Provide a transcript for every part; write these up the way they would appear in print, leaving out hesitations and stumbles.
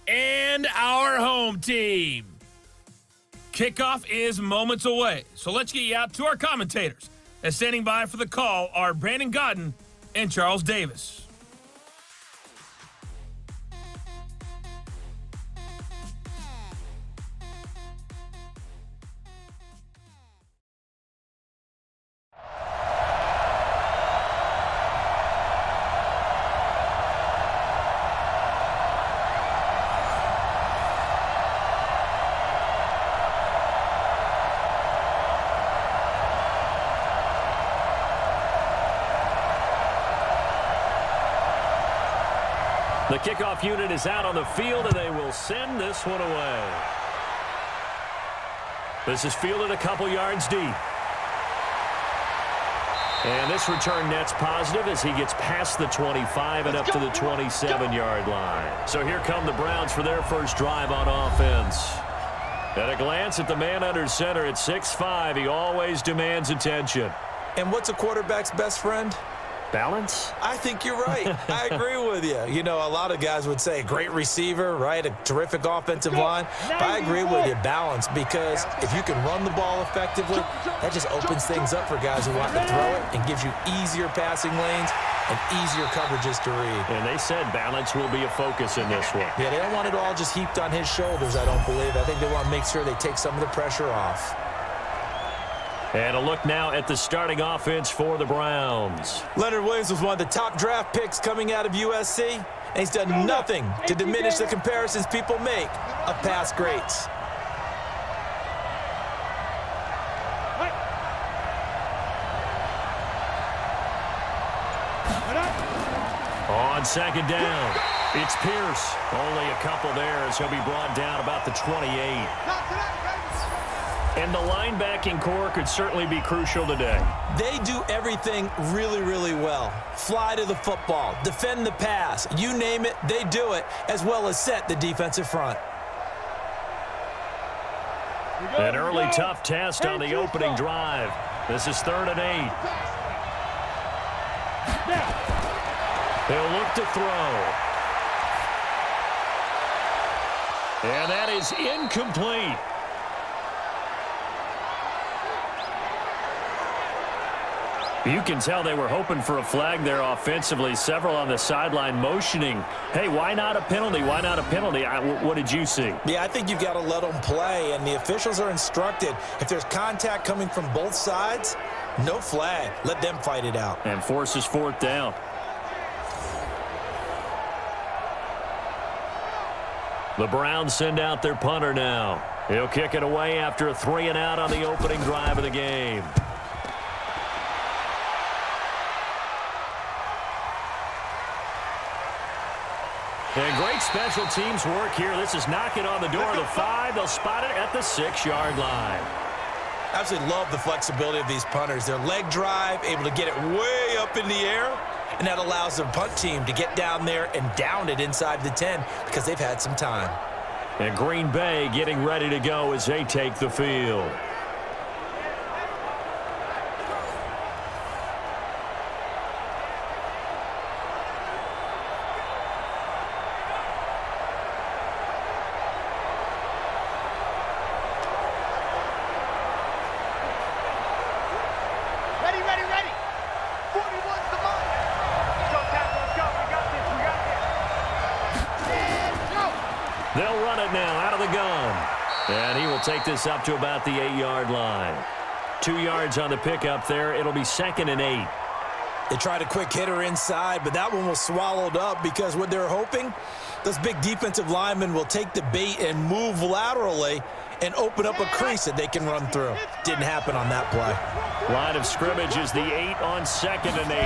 and our home team. Kickoff is moments away, so let's get you out to our commentators. And standing by for the call are Brandon Godden and Charles Davis. The kickoff unit is out on the field, and they will send this one away. This is fielded a couple yards deep. And this return net's positive as he gets past the 25 and up to the 27-yard line. So here come the Browns for their first drive on offense. At a glance at the man under center at 6'5", he always demands attention. And what's a quarterback's best friend? Balance? I think you're right. I agree with you. You know, a lot of guys would say great receiver, right? A terrific offensive line. But I agree with you, balance, because if you can run the ball effectively, that just opens things up for guys who want to throw it and gives you easier passing lanes and easier coverages to read. And they said balance will be a focus in this one. Yeah, they don't want it all just heaped on his shoulders, I don't believe. I think they want to make sure they take some of the pressure off. And a look now at the starting offense for the Browns. Leonard Williams was one of the top draft picks coming out of USC, and he's done nothing to diminish the comparisons people make of past greats. On second down, it's Pierce. Only a couple there as he'll be brought down about the 28. And the linebacking core could certainly be crucial today. They do everything really, really well. Fly to the football, defend the pass, you name it, they do it, as well as set the defensive front. An early tough test on the opening drive. This is 3rd and 8. He'll look to throw. And that is incomplete. You can tell they were hoping for a flag there offensively. Several on the sideline motioning, hey, why not a penalty? Why not a penalty? What did you see? Yeah, I think you've got to let them play, and the officials are instructed. If there's contact coming from both sides, no flag. Let them fight it out. And forces 4th down. The Browns send out their punter now. He'll kick it away after a 3-and-out on the opening drive of the game. And great special teams work here. This is knocking on the door of the 5. They'll spot it at the 6-yard line. Absolutely love the flexibility of these punters. Their leg drive, able to get it way up in the air, and that allows the punt team to get down there and down it inside the 10 because they've had some time. And Green Bay getting ready to go as they take the field. They'll run it now out of the gun. And he will take this up to about the 8-yard line. 2 yards on the pickup there. It'll be 2nd and 8. They tried a quick hitter inside, but that one was swallowed up because what they're hoping, those big defensive linemen will take the bait and move laterally and open up a crease that they can run through. Didn't happen on that play. Line of scrimmage is the 8 on 2nd and 8.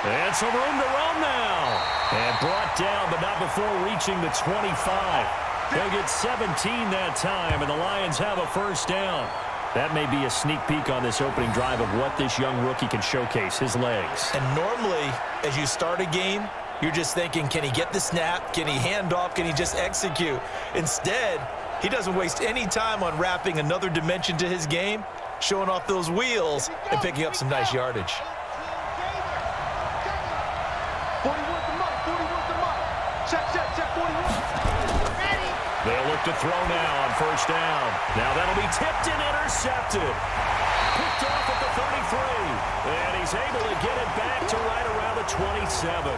And some room to run now. And brought down, but not before reaching the 25. They'll get 17 that time, and the Lions have a first down. That may be a sneak peek on this opening drive of what this young rookie can showcase, his legs. And normally, as you start a game, you're just thinking, can he get the snap? Can he hand off? Can he just execute? Instead, he doesn't waste any time on wrapping another dimension to his game, showing off those wheels and picking up some nice yardage. 41 to Mike. look to throw now on first down. Now that'll be tipped and intercepted. Picked off at the 33. And he's able to get it back to right around the 27.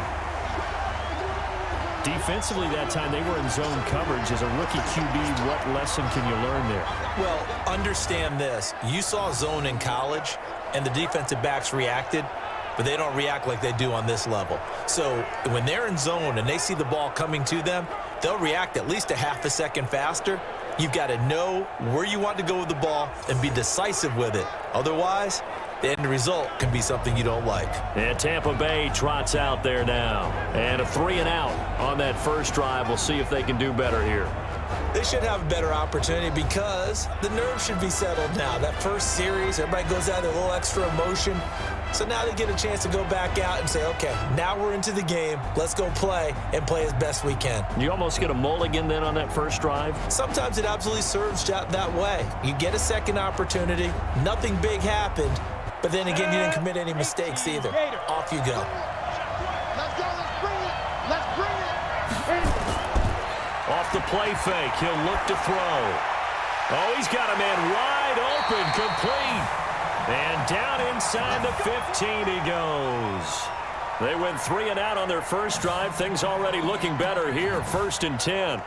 Defensively that time, they were in zone coverage. As a rookie QB, what lesson can you learn there? Well, understand this. You saw zone in college, and the defensive backs reacted, but they don't react like they do on this level. So when they're in zone and they see the ball coming to them, they'll react at least a half a second faster. You've got to know where you want to go with the ball and be decisive with it. Otherwise, the end result can be something you don't like. And Tampa Bay trots out there now. And a 3-and-out on that first drive. We'll see if they can do better here. They should have a better opportunity because the nerves should be settled now. That first series, everybody goes out with a little extra emotion. So now they get a chance to go back out and say, okay, now we're into the game. Let's go play and play as best we can. You almost get a mulligan then on that first drive? Sometimes it absolutely serves that way. You get a second opportunity. Nothing big happened. But then again, you didn't commit any mistakes either. Off you go. Let's go. Let's bring it. Let's bring it. Off the play fake, he'll look to throw. Oh, he's got a man wide open, complete. And down inside the 15 he goes. They went 3-and-out on their first drive. Things already looking better here, 1st and 10.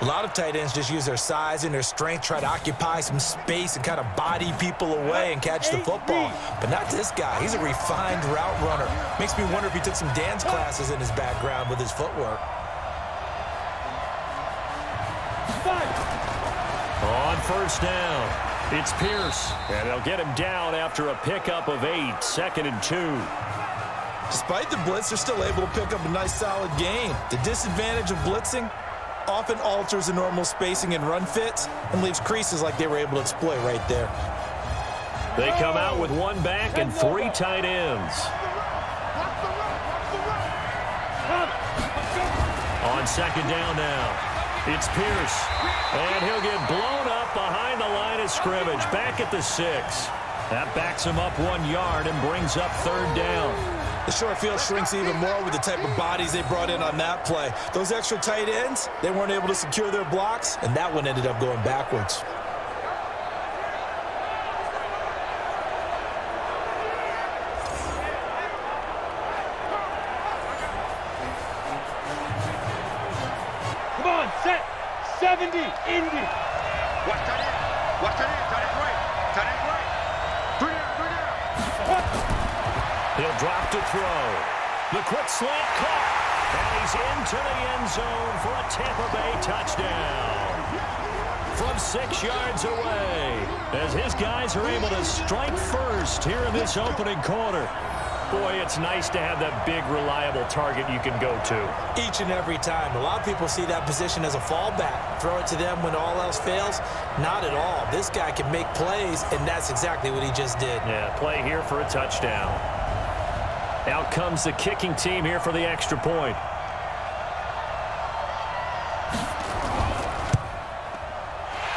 A lot of tight ends just use their size and their strength, try to occupy some space and kind of body people away and catch the football. But not this guy. He's a refined route runner. Makes me wonder if he took some dance classes in his background with his footwork. On first down, it's Pierce. And they'll get him down after a pickup of 8, 2nd and 2. Despite the blitz, they're still able to pick up a nice solid gain. The disadvantage of blitzing often alters the normal spacing and run fits and leaves creases like they were able to exploit right there. They come out with 1 back and 3 tight ends. On 2nd down now, it's Pierce. And he'll get blown up behind the line of scrimmage, back at the 6. That backs him up 1 yard and brings up 3rd down. The short field shrinks even more with the type of bodies they brought in on that play. Those extra tight ends, they weren't able to secure their blocks, and that one ended up going backwards. Come on, set. 70, Indy. Watch that in. Watch that in. Tight end right. Tight end right. 3 down. He'll drop to throw. The quick slant caught. And he's into the end zone for a Tampa Bay touchdown. From 6 yards away, as his guys are able to strike first here in this opening quarter. Boy, it's nice to have that big, reliable target you can go to. Each and every time. A lot of people see that position as a fallback. Throw it to them when all else fails. Not at all. This guy can make plays, and that's exactly what he just did. Yeah, play here for a touchdown. Out comes the kicking team here for the extra point.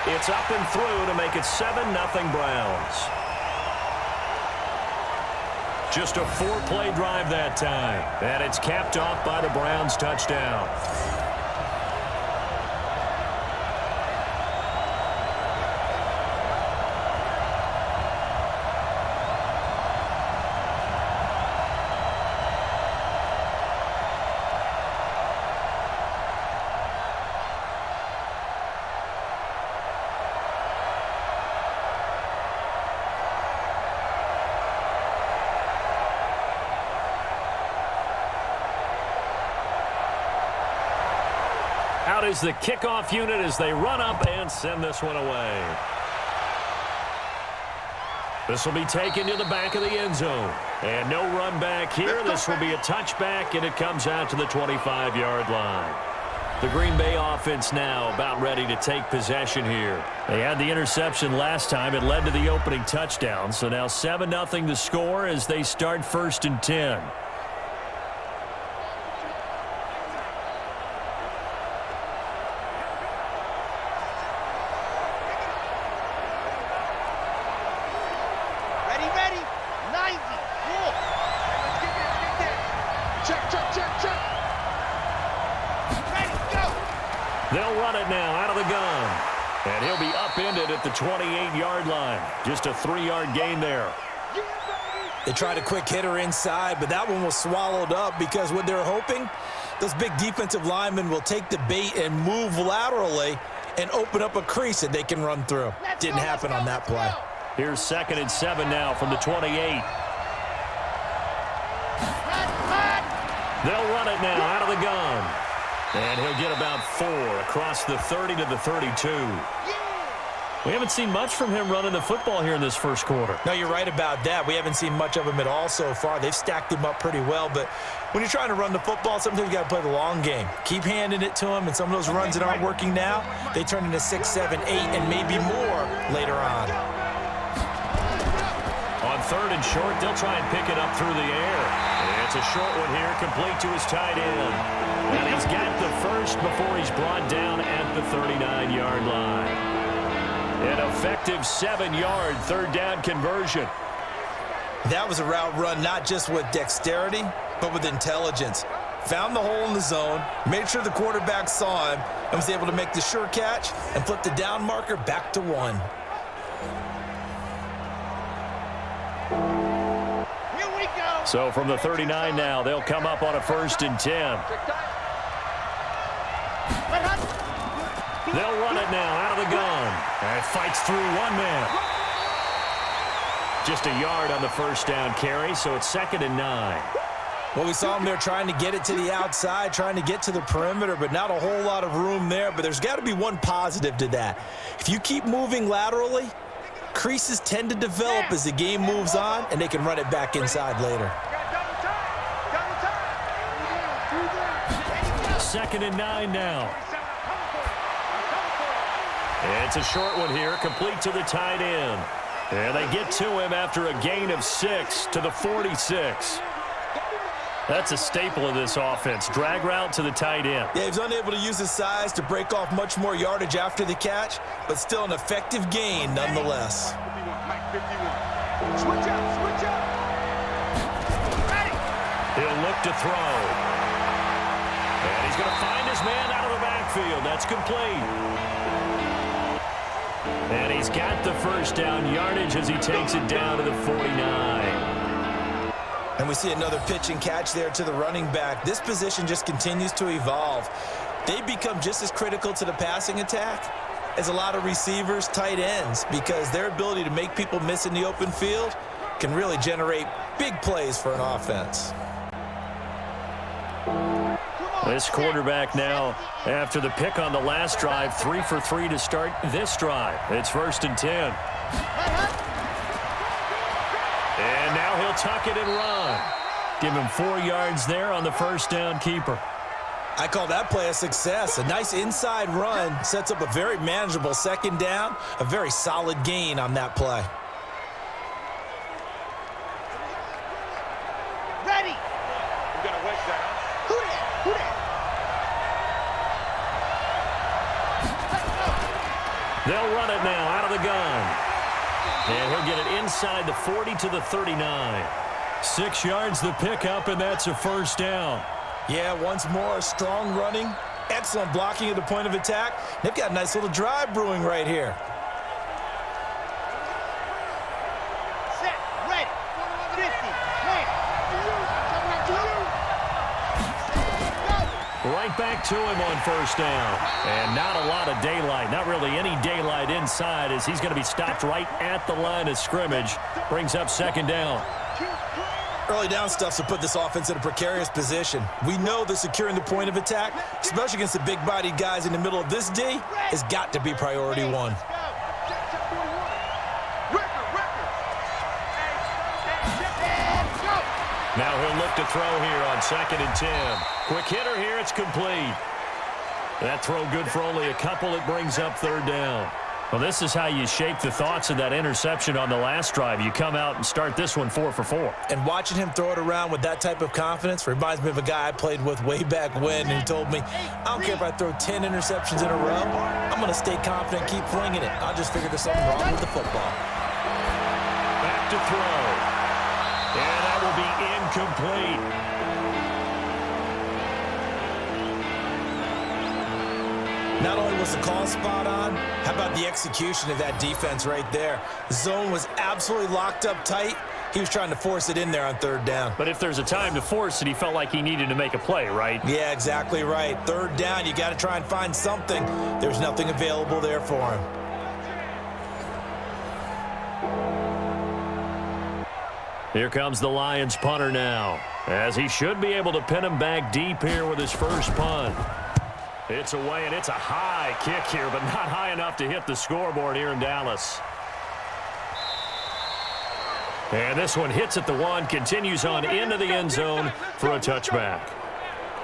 It's up and through to make it 7-0 Browns. Just a 4-play drive that time. And it's capped off by the Browns touchdown. Out is the kickoff unit as they run up and send this one away. This will be taken to the back of the end zone. And no run back here. This will be a touchback, and it comes out to the 25-yard line. The Green Bay offense now about ready to take possession here. They had the interception last time. It led to the opening touchdown. So now 7-0 the score as they start 1st and 10. They'll run it now out of the gun. And he'll be upended at the 28-yard line. Just a 3-yard gain there. They tried a quick hitter inside, but that one was swallowed up because what they're hoping, those big defensive linemen will take the bait and move laterally and open up a crease that they can run through. Didn't happen on that play. Here's 2nd and 7 now from the 28. They'll run it now out of the gun. And he'll get about 4 across the 30 to the 32. We haven't seen much from him running the football here in this first quarter. No, you're right about that. We haven't seen much of him at all so far. They've stacked him up pretty well, but when you're trying to run the football, sometimes you got to play the long game. Keep handing it to him, and some of those runs that aren't working now, they turn into 6, 7, 8, and maybe more later on. On 3rd and short, they'll try and pick it up through the air. It's a short one here, complete to his tight end. And he's got the first before he's brought down at the 39-yard line. An effective 7-yard 3rd down conversion. That was a route run not just with dexterity, but with intelligence. Found the hole in the zone, made sure the quarterback saw him, and was able to make the sure catch and flip the down marker back to 1. Here we go. So from the 39 now, they'll come up on a 1st and 10. They'll run it now out of the gun. And it fights through one man. Just a yard on the 1st down carry, so it's 2nd and 9. Well, we saw him there trying to get it to the outside, trying to get to the perimeter, but not a whole lot of room there. But there's got to be one positive to that. If you keep moving laterally, creases tend to develop as the game moves on, and they can run it back inside later. 2nd and 9 now. It's a short one here, complete to the tight end. And they get to him after a gain of 6 to the 46. That's a staple of this offense. Drag route to the tight end. Yeah, he's unable to use his size to break off much more yardage after the catch, but still an effective gain nonetheless. Switch up. He'll look to throw. And he's going to find his man out of the backfield. That's complete. And he's got the 1st down yardage as he takes it down to the 49. And we see another pitch and catch there to the running back. This position just continues to evolve. They become just as critical to the passing attack as a lot of receivers, tight ends, because their ability to make people miss in the open field can really generate big plays for an offense. This quarterback now, after the pick on the last drive, 3 for 3 to start this drive. It's 1st and 10. And now he'll tuck it and run. Give him 4 yards there on the 1st down keeper. I call that play a success. A nice inside run sets up a very manageable 2nd down, a very solid gain on that play. Ready. We got a wedge down. Who that? They'll run it now out of the gun. And he'll get it inside the 40 to the 39. 6 yards the pickup, and that's a 1st down. Yeah, once more, strong running, excellent blocking at the point of attack. They've got a nice little drive brewing right here. Set. Ready. 50. Right back to him on 1st down. And not a lot of daylight, not really any daylight inside, as he's going to be stopped right at the line of scrimmage. Brings up 2nd down. Early down stuff to put this offense in a precarious position. We know that securing the point of attack, especially against the big-bodied guys in the middle of this D, has got to be priority 1. Now he'll look to throw here on 2nd and 10. Quick hitter here, it's complete. That throw good for only a couple. It brings up 3rd down. Well, this is how you shape the thoughts of that interception on the last drive. You come out and start this one 4 for 4. And watching him throw it around with that type of confidence reminds me of a guy I played with way back when, and he told me, I don't care if I throw 10 interceptions in a row. I'm going to stay confident, keep flinging it. I'll just figure there's something wrong with the football. Back to throw. And that will be incomplete. Not only was the call spot on, how about the execution of that defense right there? The zone was absolutely locked up tight. He was trying to force it in there on third down. But if there's a time to force it, he felt like he needed to make a play, right? Yeah, exactly right. Third down, you got to try and find something. There's nothing available there for him. Here comes the Lions punter now, as he should be able to pin him back deep here with his first punt. It's away, and it's a high kick here, but not high enough to hit the scoreboard here in Dallas. And this one hits at the 1, continues on into the end zone for a touchback.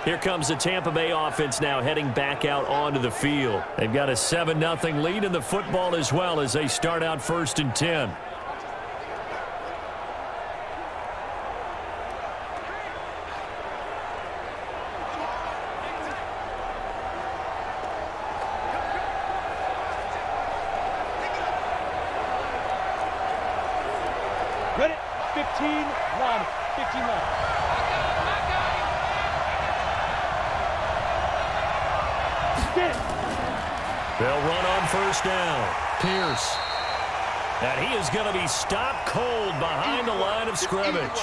Here comes the Tampa Bay offense now heading back out onto the field. They've got a 7-0 lead in the football as well as they start out 1st and 10. Ready? 15, line. 15, line. They'll run on 1st down. Pierce. And he is going to be stopped cold behind the line of scrimmage.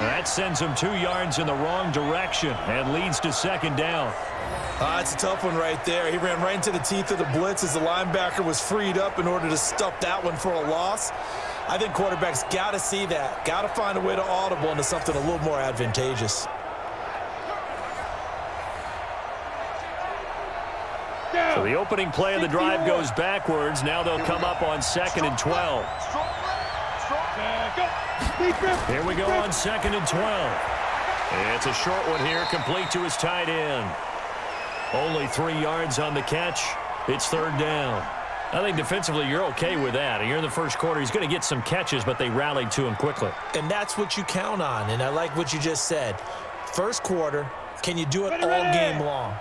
That sends him 2 yards in the wrong direction and leads to 2nd down. It's a tough one right there. He ran right into the teeth of the blitz as the linebacker was freed up in order to stuff that one for a loss. I think quarterbacks got to see that. Got to find a way to audible into something a little more advantageous. So the opening play of the drive goes backwards. Now they'll come up on 2nd and 12. Here we go on 2nd and 12. It's a short one here, complete to his tight end. Only 3 yards on the catch. It's 3rd down. I think defensively you're okay with that. You're in the first quarter. He's going to get some catches, but they rallied to him quickly. And that's what you count on, and I like what you just said. First quarter, can you do it all game long?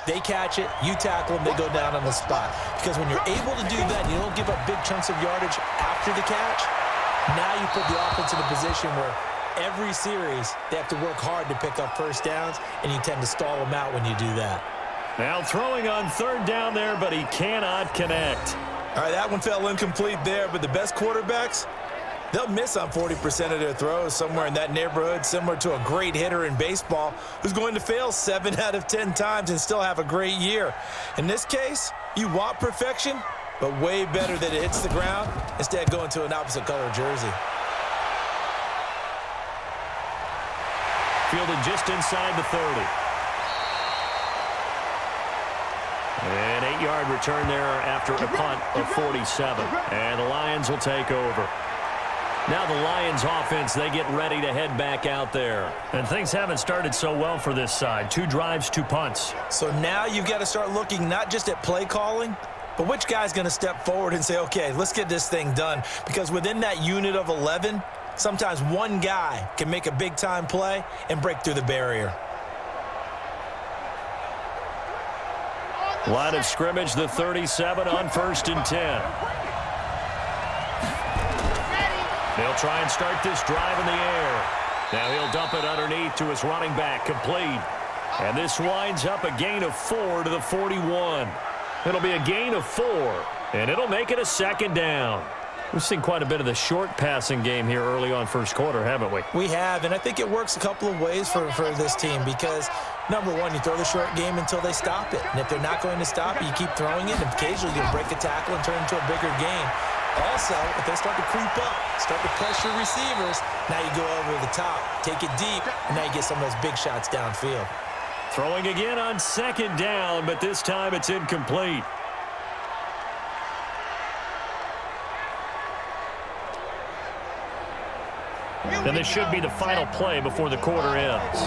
They catch it, you tackle them, they go down on the spot. Because when you're able to do that, you don't give up big chunks of yardage after the catch. Now you put the offense in a position where every series they have to work hard to pick up first downs, and you tend to stall them out when you do that. Now throwing on 3rd down there, but he cannot connect. All right, that one fell incomplete there, but the best quarterbacks, they'll miss on 40% of their throws, somewhere in that neighborhood, similar to a great hitter in baseball who's going to fail 7 out of 10 times and still have a great year. In this case, you want perfection, but way better that it hits the ground instead of going to an opposite color jersey. Fielded just inside the 30. An 8-yard return there after a punt of 47. And the Lions will take over. Now the Lions offense, they get ready to head back out there. And things haven't started so well for this side. 2 drives, 2 punts. So now you've got to start looking not just at play calling, but which guy's going to step forward and say, okay, let's get this thing done. Because within that unit of 11, sometimes one guy can make a big-time play and break through the barrier. Line of scrimmage, the 37 on 1st and 10. They'll try and start this drive in the air. Now he'll dump it underneath to his running back, complete. And this winds up a gain of 4 to the 41. It'll be a gain of 4, and it'll make it a 2nd down. We've seen quite a bit of the short passing game here early on 1st quarter, haven't we? We have, and I think it works a couple of ways for this team because, number one, you throw the short game until they stop it. And if they're not going to stop it, you keep throwing it, and occasionally you'll break a tackle and turn it into a bigger game. Also, if they start to creep up, start to pressure receivers, now you go over the top, take it deep, and now you get some of those big shots downfield. Throwing again on 2nd down, but this time it's incomplete. And this should be the final play before the quarter ends.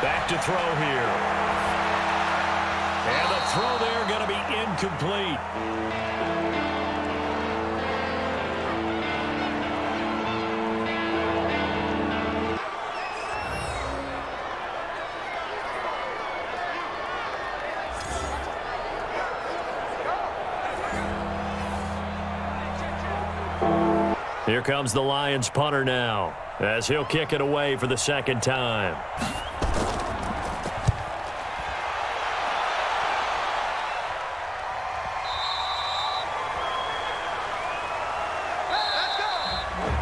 Back to throw here. And the throw there going to be incomplete. Here comes the Lions punter now, as he'll kick it away for the 2nd time.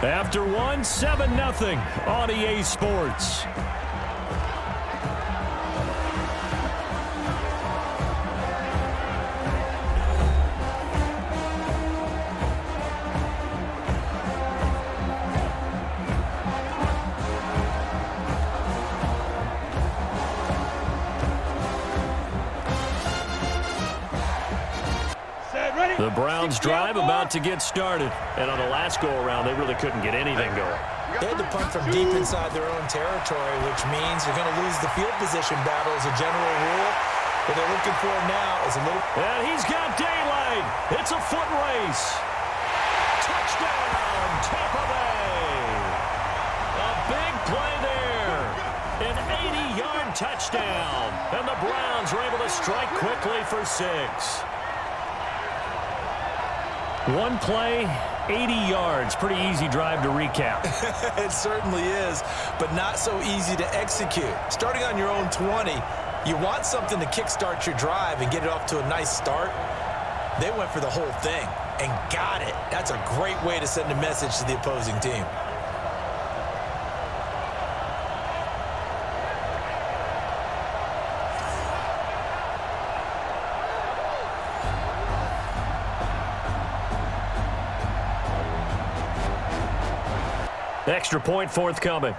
After one, 7-0 on EA Sports. The Browns drive about to get started. And on the last go-around, they really couldn't get anything going. They had to punt from deep inside their own territory, which means you're going to lose the field position battle as a general rule. What they're looking for now is a little... And he's got daylight. It's a foot race. Touchdown, Tampa Bay. A big play there. An 80-yard touchdown. And the Browns are able to strike quickly for 6. One play, 80 yards. Pretty easy drive to recap. It certainly is, but not so easy to execute. Starting on your own 20, you want something to kickstart your drive and get it off to a nice start. They went for the whole thing and got it. That's a great way to send a message to the opposing team. Extra point forthcoming.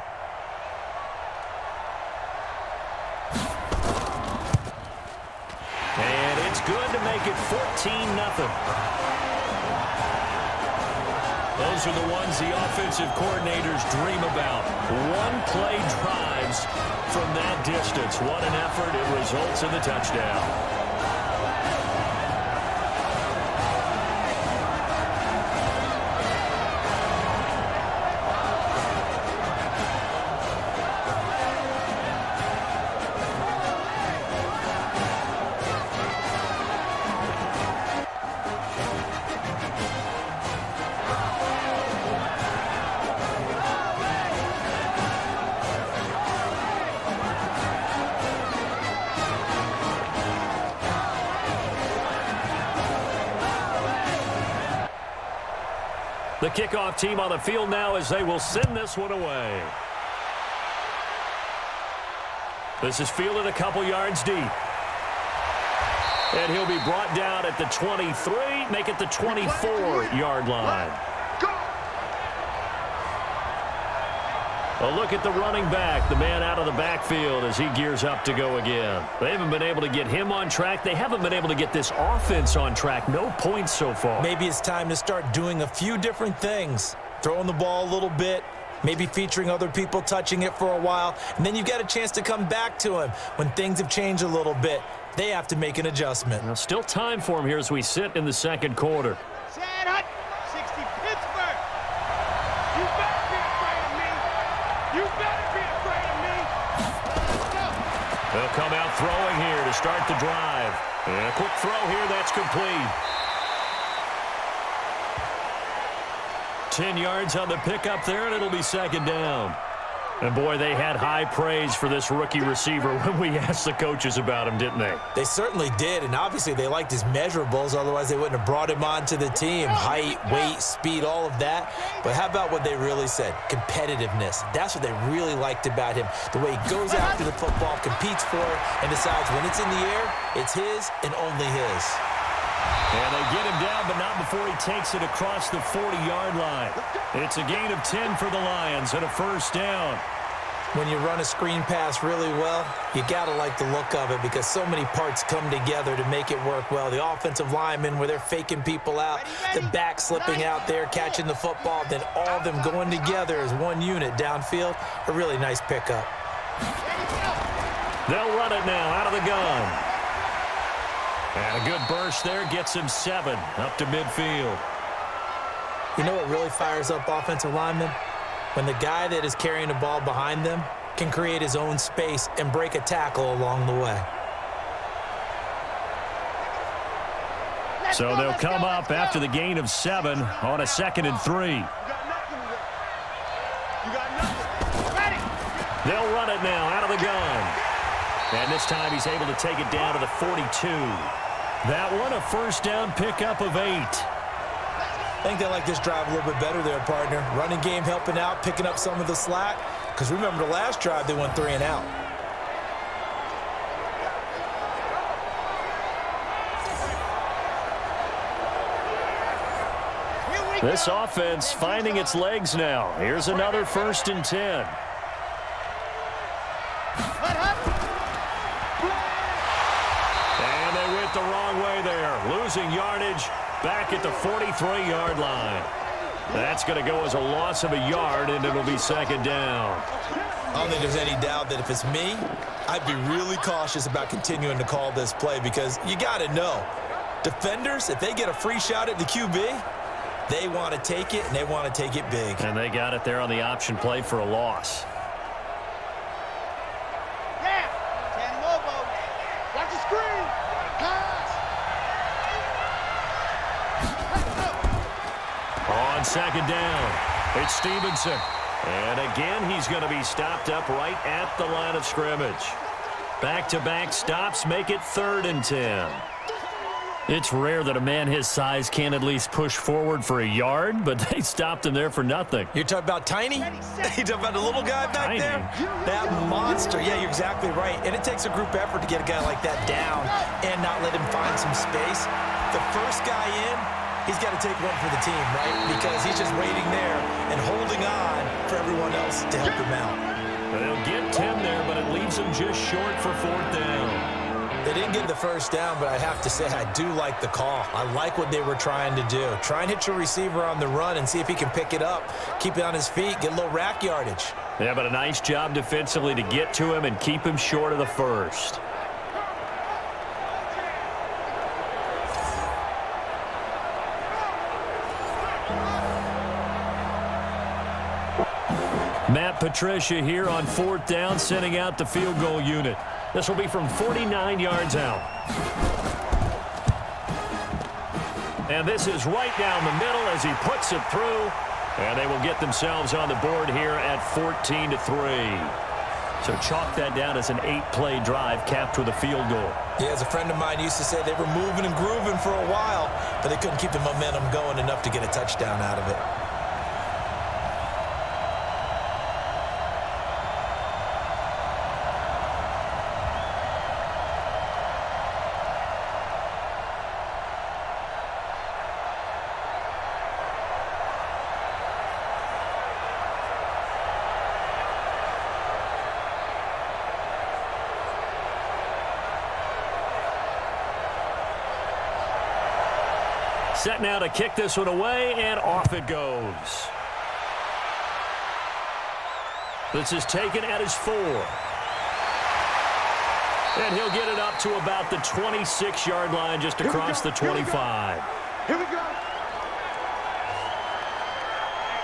And it's good to make it 14-0. Those are the ones the offensive coordinators dream about. One-play drives from that distance. What an effort. It results in the touchdown. The kickoff team on the field now as they will send this one away. This is fielded a couple yards deep. And he'll be brought down at the 23, make it the 24-yard line. A look at the running back, the man out of the backfield as he gears up to go again. They haven't been able to get him on track. They haven't been able to get this offense on track. No points so far. Maybe it's time to start doing a few different things. Throwing the ball a little bit, maybe featuring other people touching it for a while, and then you've got a chance to come back to him when things have changed a little bit. They have to make an adjustment. Now, still time for him here as we sit in the second quarter. Chad Hut, 60 Pittsburgh. You better be afraid of me. You better be afraid of me. Let's go. They'll come out throwing here to start the drive. And a quick throw here, that's complete. 10 yards on the pickup there, and it'll be second down. And, boy, they had high praise for this rookie receiver when we asked the coaches about him, didn't they? They certainly did, and obviously they liked his measurables. Otherwise, they wouldn't have brought him onto the team. Height, weight, speed, all of that. But how about what they really said? Competitiveness. That's what they really liked about him. The way he goes after the football, competes for it, and decides when it's in the air, it's his and only his. And they get him down, but not before he takes it across the 40-yard line. It's a gain of 10 for the Lions and a first down. When you run a screen pass really well, you got to like the look of it because so many parts come together to make it work well. The offensive linemen where they're faking people out, the back slipping out there, catching the football, then all of them going together as one unit downfield. A really nice pickup. They'll run it now out of the gun. And a good burst there gets him 7 up to midfield. You know what really fires up offensive linemen? When the guy that is carrying the ball behind them can create his own space and break a tackle along the way. So they'll come up after the gain of 7 on a 2nd and 3. They'll run it now out of the gun. And this time he's able to take it down to the 42. That one a first down pickup of 8. I think they like this drive a little bit better there, partner. Running game helping out, picking up some of the slack. Because remember the last drive, they went 3 and out. This offense finding its legs now. Here's another 1st and 10. And they went the wrong way there. Losing yardage back at the 43-yard line. That's going to go as a loss of a yard, and it'll be 2nd down. I don't think there's any doubt that if it's me, I'd be really cautious about continuing to call this play because you got to know, defenders, if they get a free shot at the QB, they want to take it, and they want to take it big. And they got it there on the option play for a loss. Yeah, 10 Lobo. Watch the screen. Pass. On 2nd down, it's Stevenson. And again, he's going to be stopped up right at the line of scrimmage. Back-to-back stops make it 3rd and 10. It's rare that a man his size can't at least push forward for a yard, but they stopped him there for nothing. You're talking about Tiny? You're talking about the little guy back Tiny. there? That monster. Yeah, you're exactly right. And it takes a group effort to get a guy like that down and not let him find some space. The first guy in, he's got to take one for the team, right? Because he's just waiting there and holding on for everyone else to help him out. They'll get 10 there, but it leaves them just short for 4th down. They didn't get the first down, but I have to say I do like the call. I like what they were trying to do. Try and hit your receiver on the run and see if he can pick it up, keep it on his feet, get a little rack yardage. Yeah, but a nice job defensively to get to him and keep him short of the first. Matt Patricia here on 4th down, sending out the field goal unit. This will be from 49 yards out. And this is right down the middle as he puts it through. And they will get themselves on the board here at 14-3. So chalk that down as an 8-play drive capped with a field goal. Yeah, as a friend of mine used to say, they were moving and grooving for a while, but they couldn't keep the momentum going enough to get a touchdown out of it. Set now to kick this one away, and off it goes. This is taken at his 4. And he'll get it up to about the 26-yard line just across the 25. Here we go.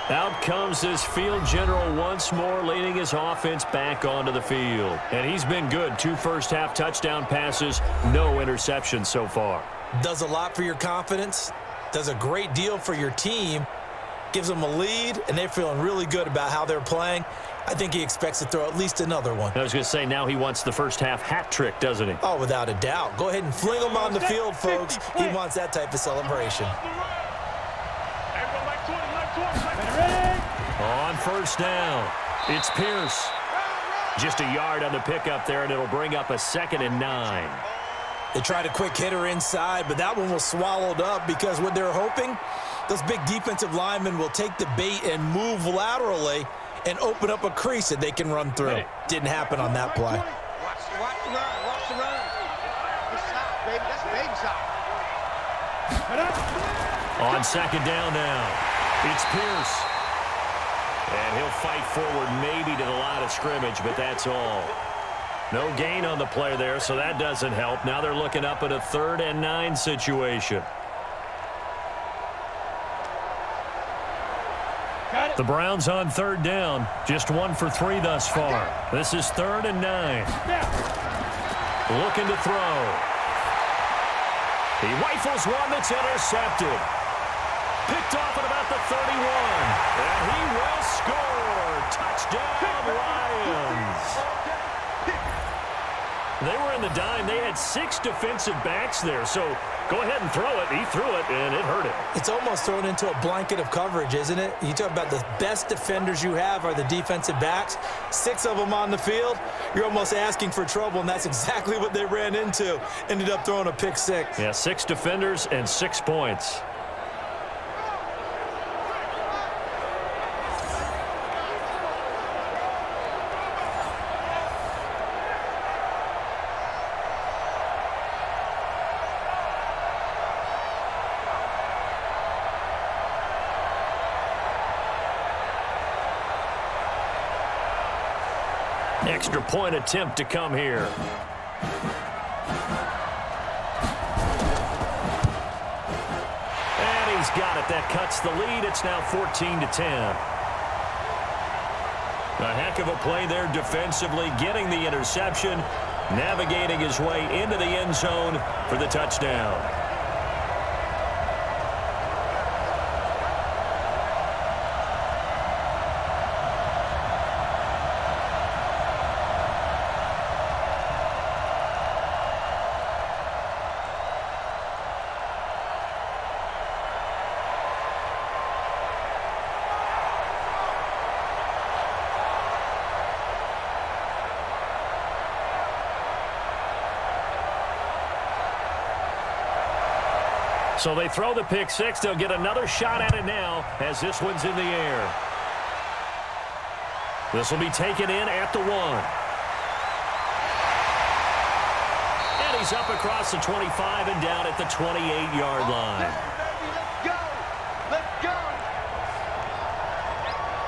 Out comes this field general once more, leading his offense back onto the field. And he's been good. 2 first-half touchdown passes, no interceptions so far. Does a lot for your confidence, does a great deal for your team, gives them a lead, and they're feeling really good about how they're playing. I think he expects to throw at least another one. I was going to say, now he wants the first-half hat trick, doesn't he? Oh, without a doubt. Go ahead and fling him on the field, folks. He wants that type of celebration. On 1st down, it's Pierce. Just a yard on the pickup there, and it'll bring up a 2nd and 9. They tried a quick hitter inside, but that one was swallowed up because what they're hoping, those big defensive linemen will take the bait and move laterally and open up a crease that they can run through. Didn't happen on that play. Watch the run. Watch the run. Good shot, baby. That's a big shot. On 2nd down now, it's Pierce. And he'll fight forward maybe to the line of scrimmage, but that's all. No gain on the play there, so that doesn't help. Now they're looking up at a 3rd and 9 situation. The Browns on 3rd down. Just 1 for 3 thus far. This is 3rd and 9. Looking to throw. He rifles one that's intercepted. Picked off at about the 31. And he will score. Touchdown, Lions. They were on the dime, they had 6 defensive backs there. So go ahead and throw it. He threw it, and it hurt him. It's almost thrown into a blanket of coverage, isn't it? You talk about the best defenders you have are the defensive backs. 6 of them on the field. You're almost asking for trouble, and that's exactly what they ran into. Ended up throwing a pick 6. Yeah, 6 defenders and 6 points. Extra point attempt to come here. And he's got it. That cuts the lead. It's now 14-10. A heck of a play there defensively, getting the interception, navigating his way into the end zone for the touchdown. So they throw the pick 6. They'll get another shot at it now as this one's in the air. This will be taken in at the 1. And he's up across the 25 and down at the 28-yard line. Let's go.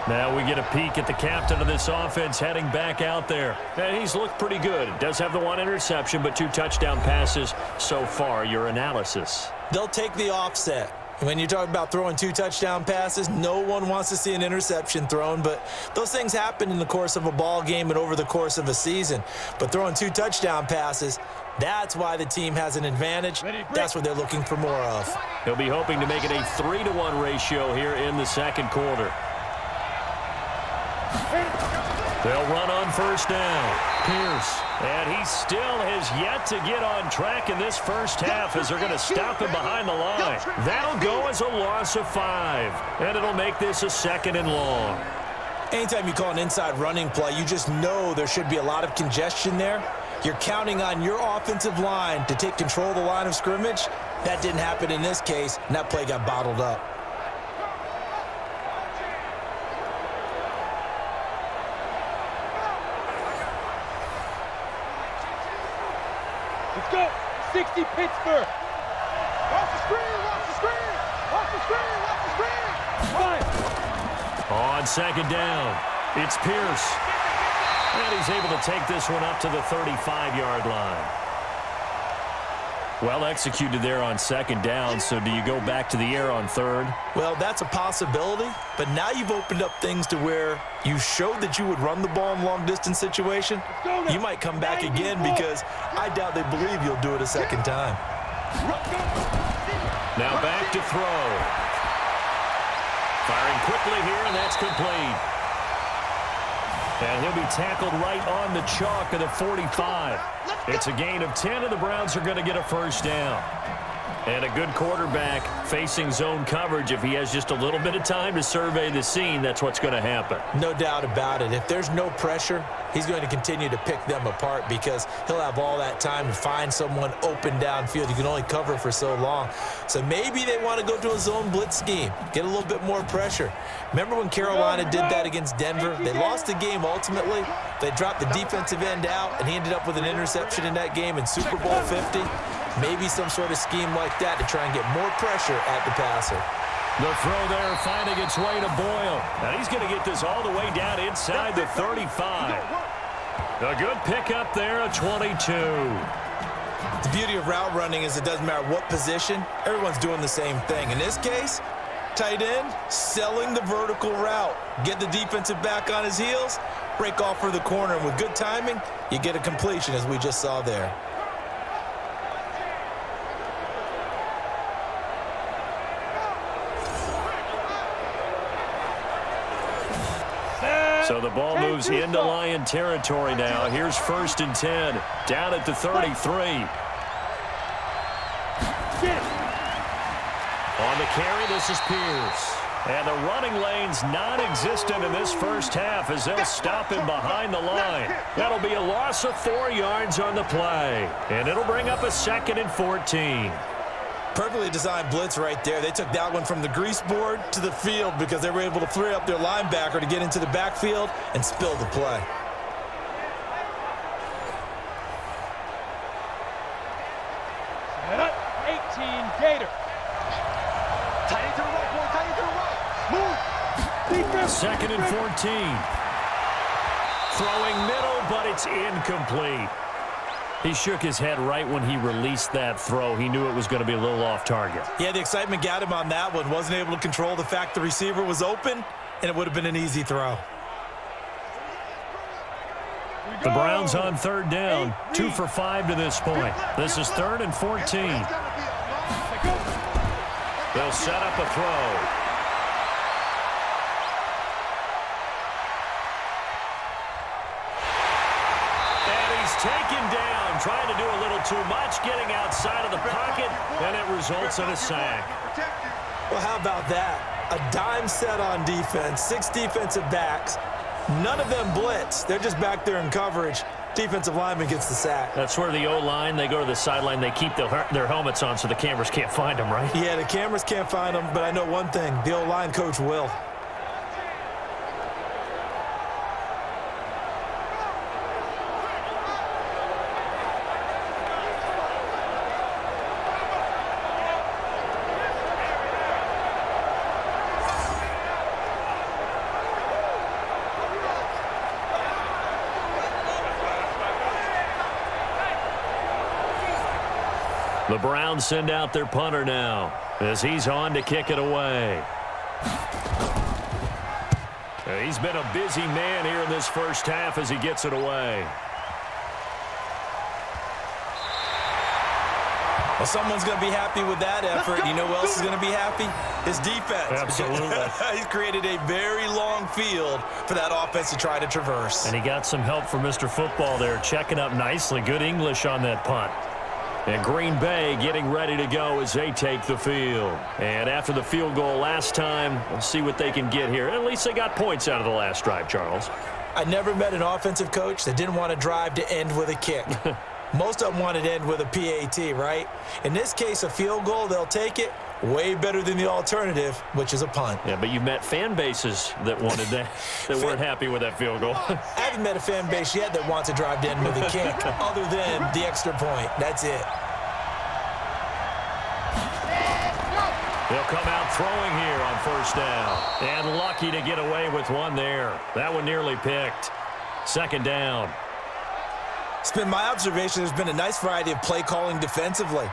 Now we get a peek at the captain of this offense heading back out there. And he's looked pretty good. Does have the 1 interception, but 2 touchdown passes so far. Your analysis? They'll take the offset. When you talk about throwing 2 touchdown passes, no one wants to see an interception thrown, but those things happen in the course of a ball game and over the course of a season. But throwing 2 touchdown passes, that's why the team has an advantage. That's what they're looking for more of. He'll be hoping to make it a 3-to-1 ratio here in the second quarter. They'll run on first down. Pierce. And he still has yet to get on track in this first half as they're going to stop him behind the line. That'll go as a loss of 5. And it'll make this a 2nd and long. Anytime you call an inside running play, you just know there should be a lot of congestion there. You're counting on your offensive line to take control of the line of scrimmage. That didn't happen in this case, and that play got bottled up. Let's go. 60 Pittsburgh. Watch the screen. Watch the screen. Watch the screen. Watch the screen. Fine. On second down, it's Pierce. And he's able to take this one up to the 35-yard line. Well executed there on second down, so do you go back to the air on 3rd? Well, that's a possibility, but now you've opened up things to where you showed that you would run the ball in long-distance situation. You might come back again because I doubt they believe you'll do it a second time. Now back to throw. Firing quickly here, and that's complete. And he'll be tackled right on the chalk of the 45. It's a gain of 10, and the Browns are going to get a first down. And a good quarterback facing zone coverage. If he has just a little bit of time to survey the scene, that's what's going to happen. No doubt about it. If there's no pressure, he's going to continue to pick them apart because he'll have all that time to find someone open downfield. You can only cover for so long. So maybe they want to go to a zone blitz scheme, get a little bit more pressure. Remember when Carolina did that against Denver? They lost the game ultimately. They dropped the defensive end out, and he ended up with an interception in that game in Super Bowl 50. Maybe some sort of scheme like that to try and get more pressure at the passer. The throw there finding its way to Boyle. And he's going to get this all the way down inside the 35. A good pickup there, a 22. The beauty of route running is it doesn't matter what position. Everyone's doing the same thing. In this case, tight end, selling the vertical route. Get the defensive back on his heels, break off for the corner. And with good timing, you get a completion as we just saw there. So So the ball moves into Lion territory now. Here's 1st and 10, down at the 33. On the carry, this is Pierce. And the running lane's non-existent in this first half as they'll stop him behind the line. That'll be a loss of 4 yards on the play. And it'll bring up a 2nd and 14. Perfectly designed blitz right there. They took that one from the grease board to the field because they were able to free up their linebacker to get into the backfield and spill the play. Set up, 18 Gator. Tight end to the right, boy, tight end to the right. Move. Defense. 2nd and 14. Throwing middle, but it's incomplete. He shook his head right when he released that throw. He knew it was going to be a little off target. Yeah, the excitement got him on that one. Wasn't able to control the fact the receiver was open, and it would have been an easy throw. The Browns on 3rd down, 2 for 5 to this point. This is 3rd and 14. They'll set up a throw. And he's taken down, trying to do a little too much, getting outside of the pocket, and it results in a sack. Well, how about that? A dime set on defense, 6 defensive backs. None of them blitz. They're just back there in coverage. Defensive lineman gets the sack. That's where the O-line, they go to the sideline, they keep their helmets on so the cameras can't find them, right? Yeah, the cameras can't find them, but I know one thing. The O-line coach will. The Browns send out their punter now as he's on to kick it away. He's been a busy man here in this first half as he gets it away. Well, someone's going to be happy with that effort. You know who else is going to be happy? His defense. Absolutely. He's created a very long field for that offense to try to traverse. And he got some help from Mr. Football there, checking up nicely. Good English on that punt. And Green Bay getting ready to go as they take the field. And after the field goal last time, we'll see what they can get here. At least they got points out of the last drive, Charles. I never met an offensive coach that didn't want to drive to end with a kick. Most of them wanted to end with a PAT, right? In this case, a field goal, they'll take it. Way better than the alternative, which is a punt. Yeah, but you've met fan bases that wanted that, that weren't happy with that field goal. I haven't met a fan base yet that wants to drive to end with a kick, other than the extra point. That's it. They'll come out throwing here on 1st down. And lucky to get away with one there. That one nearly picked. 2nd down. It's been my observation there's been a nice variety of play calling defensively.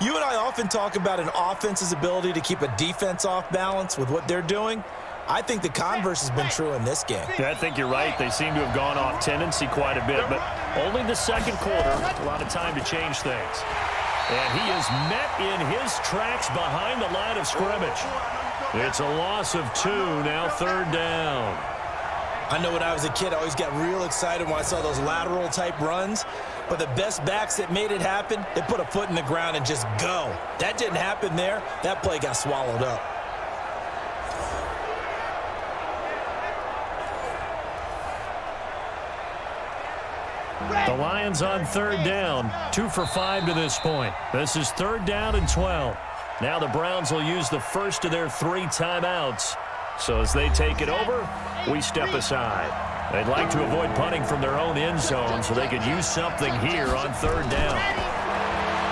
You and I often talk about an offense's ability to keep a defense off balance with what they're doing. I think the converse has been true in this game. Yeah, I think you're right. They seem to have gone off tendency quite a bit, but only the 2nd quarter. A lot of time to change things. And he is met in his tracks behind the line of scrimmage. It's a loss of 2, now 3rd down. I know when I was a kid, I always got real excited when I saw those lateral-type runs. But the best backs that made it happen, they put a foot in the ground and just go. That didn't happen there. That play got swallowed up. The Lions on 3rd down, 2 for 5 to this point. This is 3rd down and 12. Now the Browns will use the first of their 3 timeouts. So as they take it over, we step aside. They'd like to avoid punting from their own end zone so they could use something here on 3rd down.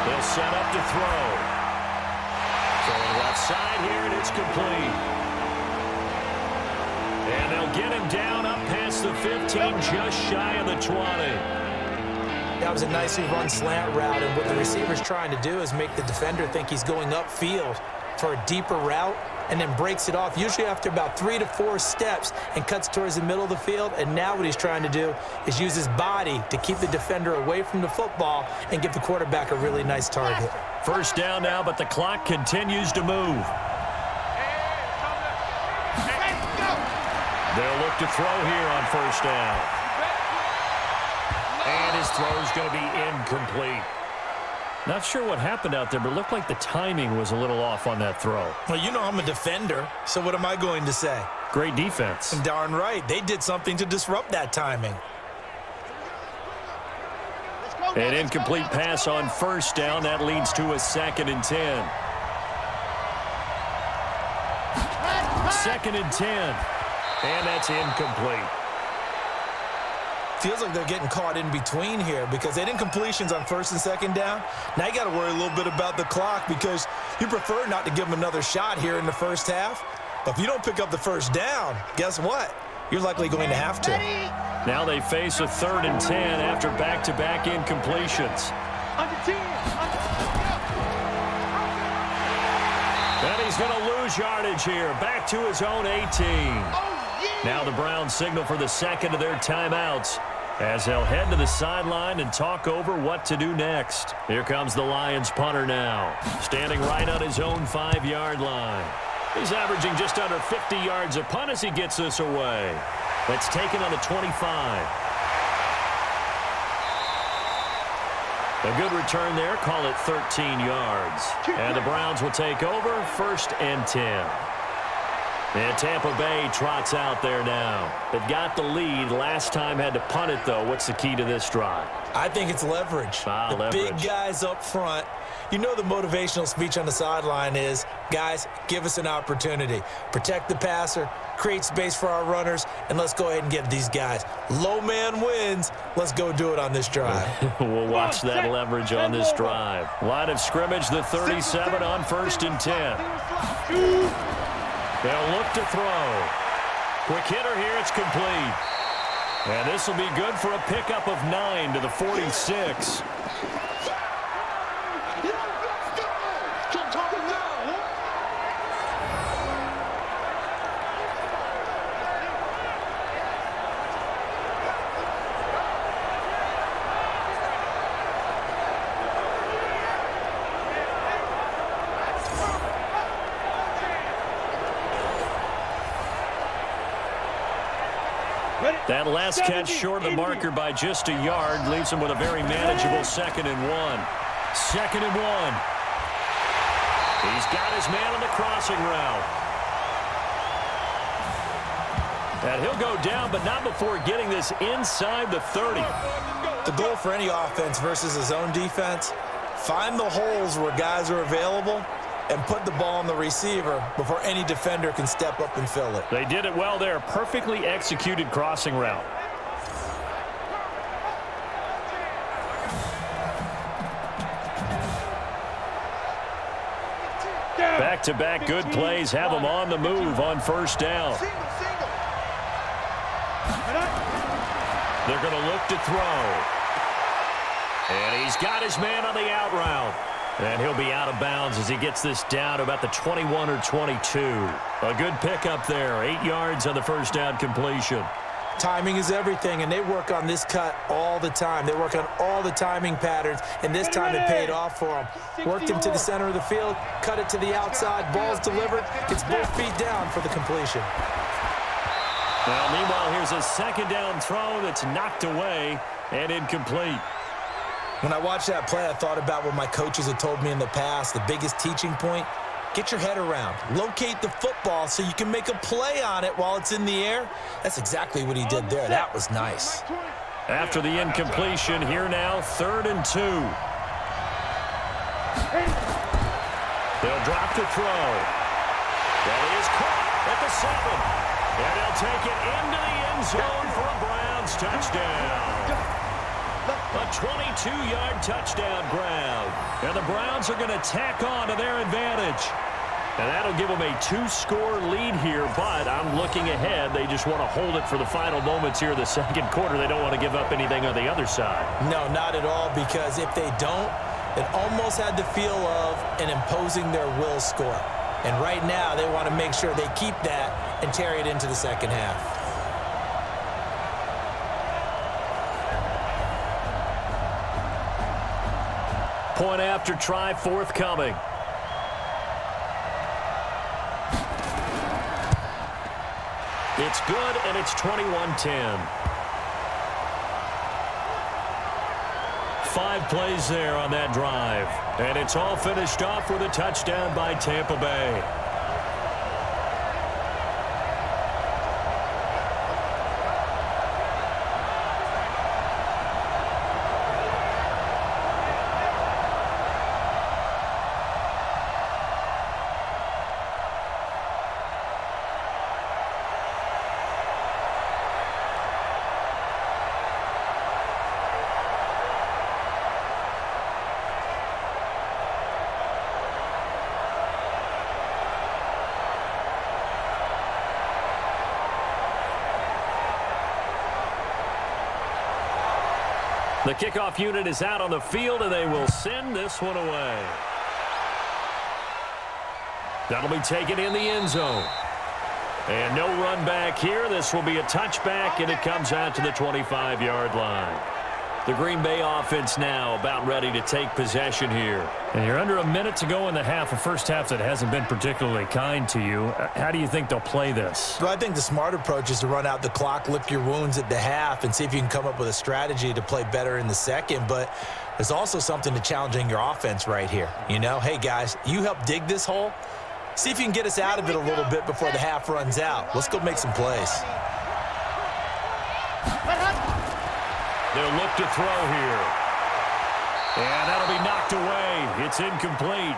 They'll set up to throw. Throwing left side here, and it's complete. And they'll get him down up past the 15, just shy of the 20. That was a nicely run slant route, and what the receiver's trying to do is make the defender think he's going upfield for a deeper route, and then breaks it off, usually after about 3 to 4 steps, and cuts towards the middle of the field. And now what he's trying to do is use his body to keep the defender away from the football and give the quarterback a really nice target. 1st down now, but the clock continues to move. They'll look to throw here on first down. And his throw is going to be incomplete. Not sure what happened out there, but it looked like the timing was a little off on that throw. Well, you know I'm a defender, so what am I going to say? Great defense. Darn right. They did something to disrupt that timing. An incomplete pass on first down. That leads to a 2nd and 10. 2nd and 10. And that's incomplete. Feels like they're getting caught in between here because they didn't completions on 1st and 2nd down. Now you got to worry a little bit about the clock because you prefer not to give them another shot here in the first half. But if you don't pick up the first down, guess what? You're likely going to have to. Now they face a 3rd and 10 after back-to-back incompletions. And he's going to lose yardage here. Back to his own 18. Now the Browns signal for the 2nd of their timeouts as they'll head to the sideline and talk over what to do next. Here comes the Lions punter now, standing right on his own 5-yard line. He's averaging just under 50 yards a punt as he gets this away. That's taken on the 25. A good return there. Call it 13 yards. And the Browns will take over 1st and 10. And Tampa Bay trots out there now. They've got the lead. Last time had to punt it, though. What's the key to this drive? I think it's leverage. The big guys up front. You know the motivational speech on the sideline is, guys, give us an opportunity. Protect the passer, create space for our runners, and let's go ahead and get these guys. Low man wins. Let's go do it on this drive. We'll watch that leverage on this drive. Line of scrimmage, the 37 on 1st and 10. They'll look to throw. Quick hitter here, it's complete. And this will be good for a pickup of 9 to the 46. That last catch short of the marker by just a yard leaves him with a very manageable 2nd and 1. 2nd and 1. He's got his man on the crossing route. And he'll go down, but not before getting this inside the 30. The goal for any offense versus his own defense, find the holes where guys are available and put the ball on the receiver before any defender can step up and fill it. They did it well there. Perfectly executed crossing route. Back-to-back good plays have them on the move on 1st down. They're going to look to throw. And he's got his man on the out route. And he'll be out of bounds as he gets this down to about the 21 or 22. A good pickup there. 8 yards on the 1st down completion. Timing is everything, and they work on this cut all the time. They work on all the timing patterns, and this time it paid off for them. Worked him to the center of the field, cut it to the outside, ball's delivered, gets both feet down for the completion. Well, meanwhile, here's a 2nd down throw that's knocked away and incomplete. When I watched that play, I thought about what my coaches had told me in the past. The biggest teaching point, get your head around. Locate the football so you can make a play on it while it's in the air. That's exactly what he did there. That was nice. After the incompletion, here now, 3rd and 2. They'll drop the throw. That is caught at the 7. And they'll take it into the end zone for a Browns touchdown. A 22-yard touchdown grab. And the Browns are going to tack on to their advantage. And that'll give them a 2-score lead here, but I'm looking ahead. They just want to hold it for the final moments here of the 2nd quarter. They don't want to give up anything on the other side. No, not at all, because if they don't, it almost had the feel of an imposing their will score. And right now, they want to make sure they keep that and carry it into the 2nd half. Point after try forthcoming. It's good, and it's 21-10. 5 plays there on that drive. And it's all finished off with a touchdown by Tampa Bay. The kickoff unit is out on the field, and they will send this one away. That'll be taken in the end zone. And no run back here. This will be a touchback, and it comes out to the 25-yard line. The Green Bay offense now about ready to take possession here. And you're under a minute to go in the half, a first half that hasn't been particularly kind to you. How do you think they'll play this? Well, I think the smart approach is to run out the clock, lick your wounds at the half, and see if you can come up with a strategy to play better in the second. But there's also something to challenging your offense right here. You know, hey, guys, you help dig this hole. See if you can get us out of it a little bit before the half runs out. Let's go make some plays. They'll look to throw here. And that'll be knocked away. It's incomplete.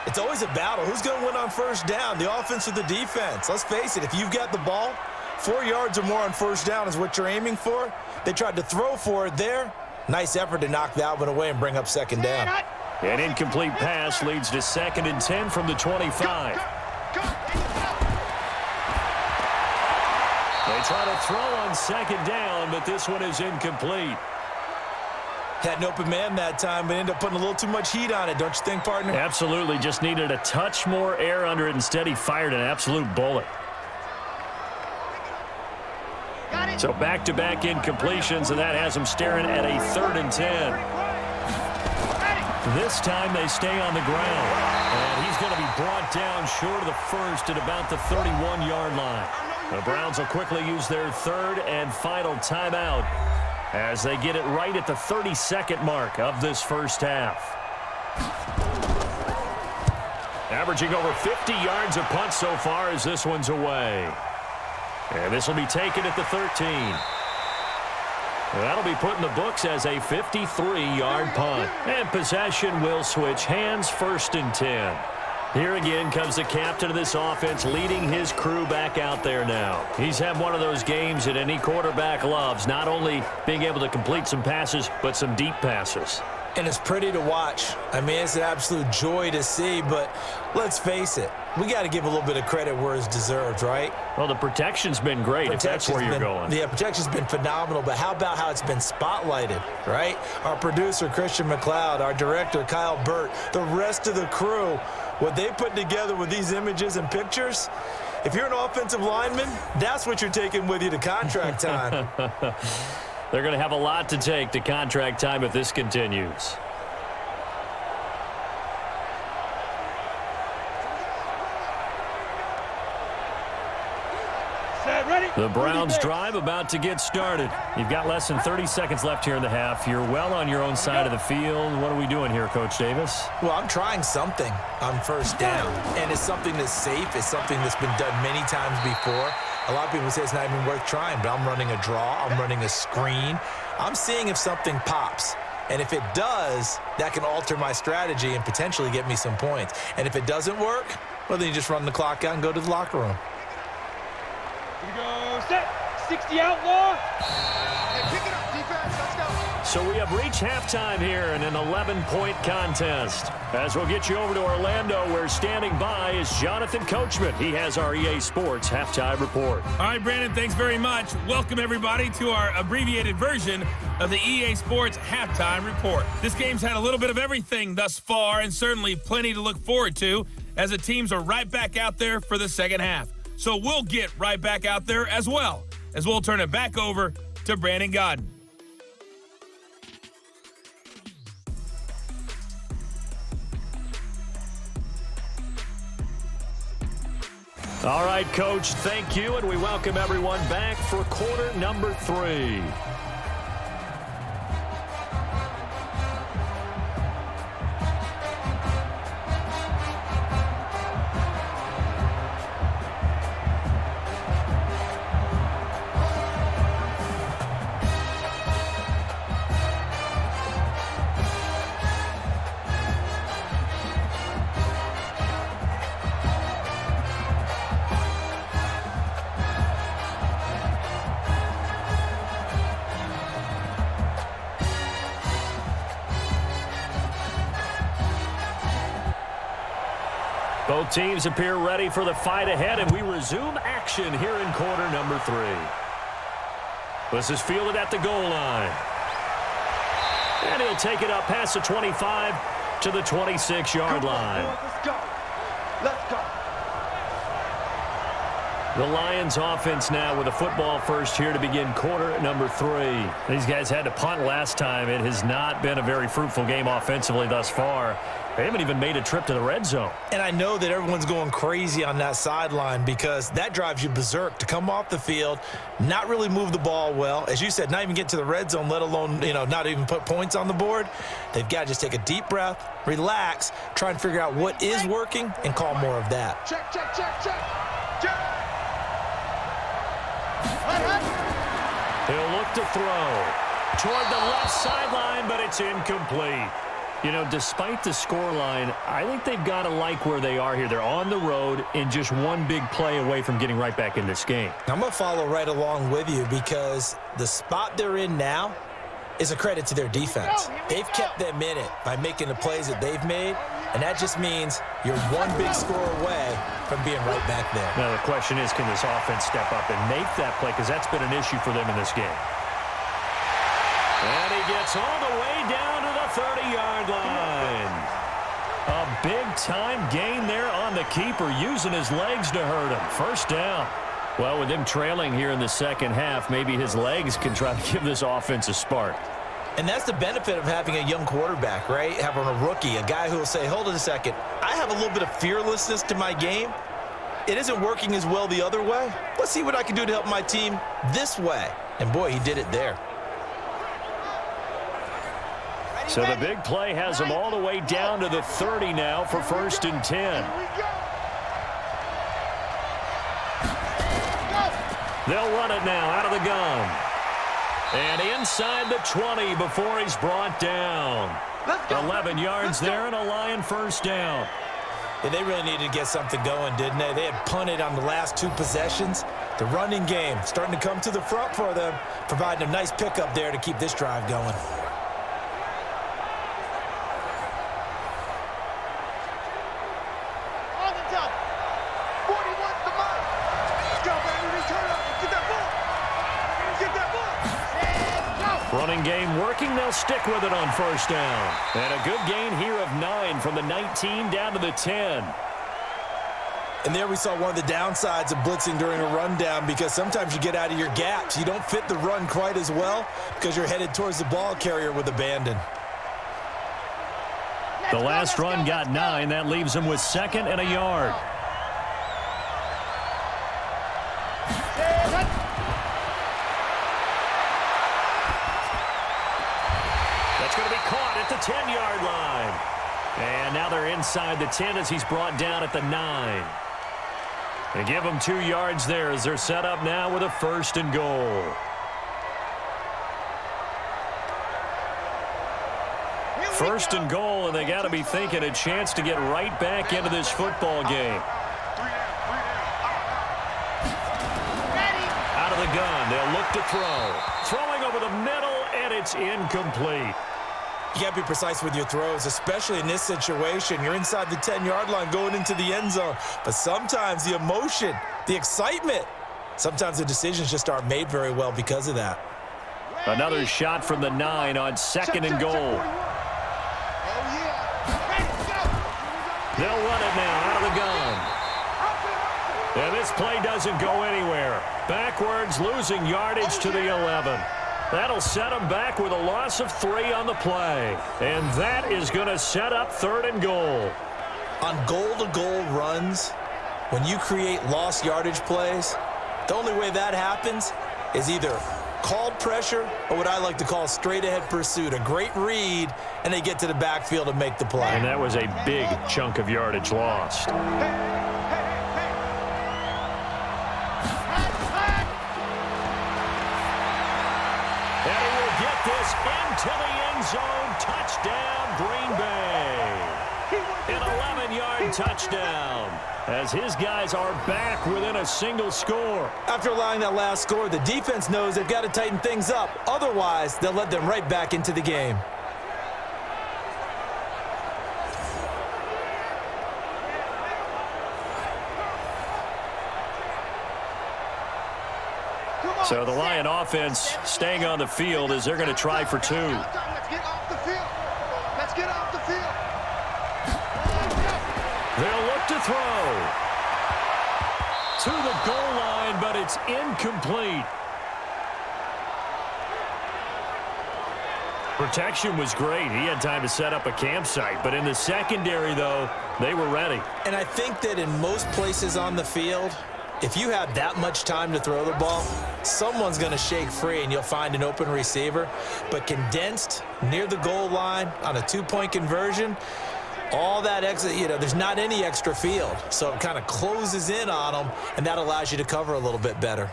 It's always a battle. Who's going to win on first down, the offense or the defense? Let's face it, if you've got the ball, 4 yards or more on first down is what you're aiming for. They tried to throw for it there. Nice effort to knock that one away and bring up second down. An incomplete pass leads to 2nd and 10 from the 25. They try to throw on second down, but this one is incomplete. Had an open man that time, but ended up putting a little too much heat on it, don't you think, partner? Absolutely. Just needed a touch more air under it. Instead, he fired an absolute bullet. So back-to-back incompletions, and that has him staring at a 3rd and 10. This time they stay on the ground. And he's going to be brought down short of the first at about the 31-yard line. The Browns will quickly use their 3rd and final timeout as they get it right at the 32nd mark of this first half. Averaging over 50 yards a punt so far as this one's away. And this will be taken at the 13. That'll be put in the books as a 53-yard punt. And possession will switch hands, 1st and 10. Here again comes the captain of this offense leading his crew back out there now. He's had one of those games that any quarterback loves, not only being able to complete some passes, but some deep passes. And it's pretty to watch. I mean, it's an absolute joy to see, but let's face it, we got to give a little bit of credit where it's deserved, right? Well, the protection's been great, if that's where you're going. Yeah, protection's been phenomenal, but how about how it's been spotlighted, right? Our producer, Christian McLeod, our director, Kyle Burt, the rest of the crew, what they put together with these images and pictures, if you're an offensive lineman, that's what you're taking with you to contract time. They're going to have a lot to take to contract time if this continues. The Browns drive about to get started. You've got less than 30 seconds left here in the half. You're well on your own side of the field. What are we doing here, Coach Davis? Well, I'm trying something on first down, and it's something that's safe. It's something that's been done many times before. A lot of people say it's not even worth trying, but I'm running a draw. I'm running a screen. I'm seeing if something pops. And if it does, that can alter my strategy and potentially get me some points. And if it doesn't work, well, then you just run the clock out and go to the locker room. Here we go, set, 60 outlaw. Hey, pick it up, defense, let's go. So we have reached halftime here in an 11-point contest. As we'll get you over to Orlando, where standing by is Jonathan Coachman. He has our EA Sports Halftime Report. All right, Brandon, thanks very much. Welcome, everybody, to our abbreviated version of the EA Sports Halftime Report. This game's had a little bit of everything thus far, and certainly plenty to look forward to, as the teams are right back out there for the second half. So we'll get right back out there as well, as we'll turn it back over to Brandon Godden. All right, Coach, thank you, and we welcome everyone back for quarter number 3. Both teams appear ready for the fight ahead, and we resume action here in quarter number 3. This is fielded at the goal line. And he'll take it up past the 25 to the 26-yard line. Let's go. Let's go. The Lions offense now with a football first here to begin quarter number 3. These guys had to punt last time. It has not been a very fruitful game offensively thus far. They haven't even made a trip to the red zone. And I know that everyone's going crazy on that sideline because that drives you berserk to come off the field, not really move the ball well. As you said, not even get to the red zone, let alone, not even put points on the board. They've got to just take a deep breath, relax, try and figure out what is working and call more of that. Check, check, check, check. Check. He'll look to throw toward the left sideline, but it's incomplete. Despite the scoreline, I think they've got to like where they are here. They're on the road and just one big play away from getting right back in this game. I'm going to follow right along with you because the spot they're in now is a credit to their defense. They've kept them in it by making the plays that they've made, and that just means you're one big score away from being right back there. Now, the question is, can this offense step up and make that play? Because that's been an issue for them in this game. And he gets all the way down to the 30-yard line. A big-time gain there on the keeper, using his legs to hurt him. First down. Well, with him trailing here in the second half, maybe his legs can try to give this offense a spark. And that's the benefit of having a young quarterback, right? Having a rookie, a guy who will say, hold on a second, I have a little bit of fearlessness to my game. It isn't working as well the other way. Let's see what I can do to help my team this way. And, boy, he did it there. So the big play has them all the way down to the 30 now for 1st and 10. They'll run it now out of the gun. And inside the 20 before he's brought down. 11 yards there and a Lion first down. Yeah, they really needed to get something going, didn't they? They had punted on the last 2 possessions. The running game starting to come to the front for them, providing a nice pickup there to keep this drive going. Running game working. They'll stick with it on first down. And a good gain here of 9 from the 19 down to the 10. And there we saw one of the downsides of blitzing during a rundown because sometimes you get out of your gaps. You don't fit the run quite as well because you're headed towards the ball carrier with abandon. The last run got 9. That leaves him with 2nd and a yard. That's going to be caught at the 10-yard line. And now they're inside the 10 as he's brought down at the 9. They give him 2 yards there as they're set up now with a 1st and goal. First and goal, and they got to be thinking a chance to get right back into this football game. Out of the gun, they'll look to throw. Throwing over the middle, and it's incomplete. You got to be precise with your throws, especially in this situation. You're inside the 10-yard line going into the end zone. But sometimes the emotion, the excitement, sometimes the decisions just aren't made very well because of that. Another shot from the 9 on 2nd and goal. They'll run it now out of the gun. And this play doesn't go anywhere. Backwards, losing yardage to the 11. That'll set them back with a loss of 3 on the play. And that is going to set up 3rd and goal. On goal-to-goal runs, when you create lost yardage plays, the only way that happens is either called pressure or what I like to call straight-ahead pursuit, a great read, and they get to the backfield and make the play. And that was a big chunk of yardage lost. And he will get this into the end zone. Touchdown, Green Bay. An 11-yard touchdown as his guys are back within a single score. After allowing that last score, the defense knows they've got to tighten things up. Otherwise, they'll let them right back into the game. So the Lion offense staying on the field as they're going to try for two. Let's get off the field. Let's get off the field. They'll look to throw. To the goal line, but it's incomplete. Protection was great. He had time to set up a campsite. But in the secondary, though, they were ready. And I think that in most places on the field, if you have that much time to throw the ball, someone's going to shake free and you'll find an open receiver. But condensed near the goal line on a two-point conversion, all that extra, there's not any extra field. So it kind of closes in on them, and that allows you to cover a little bit better.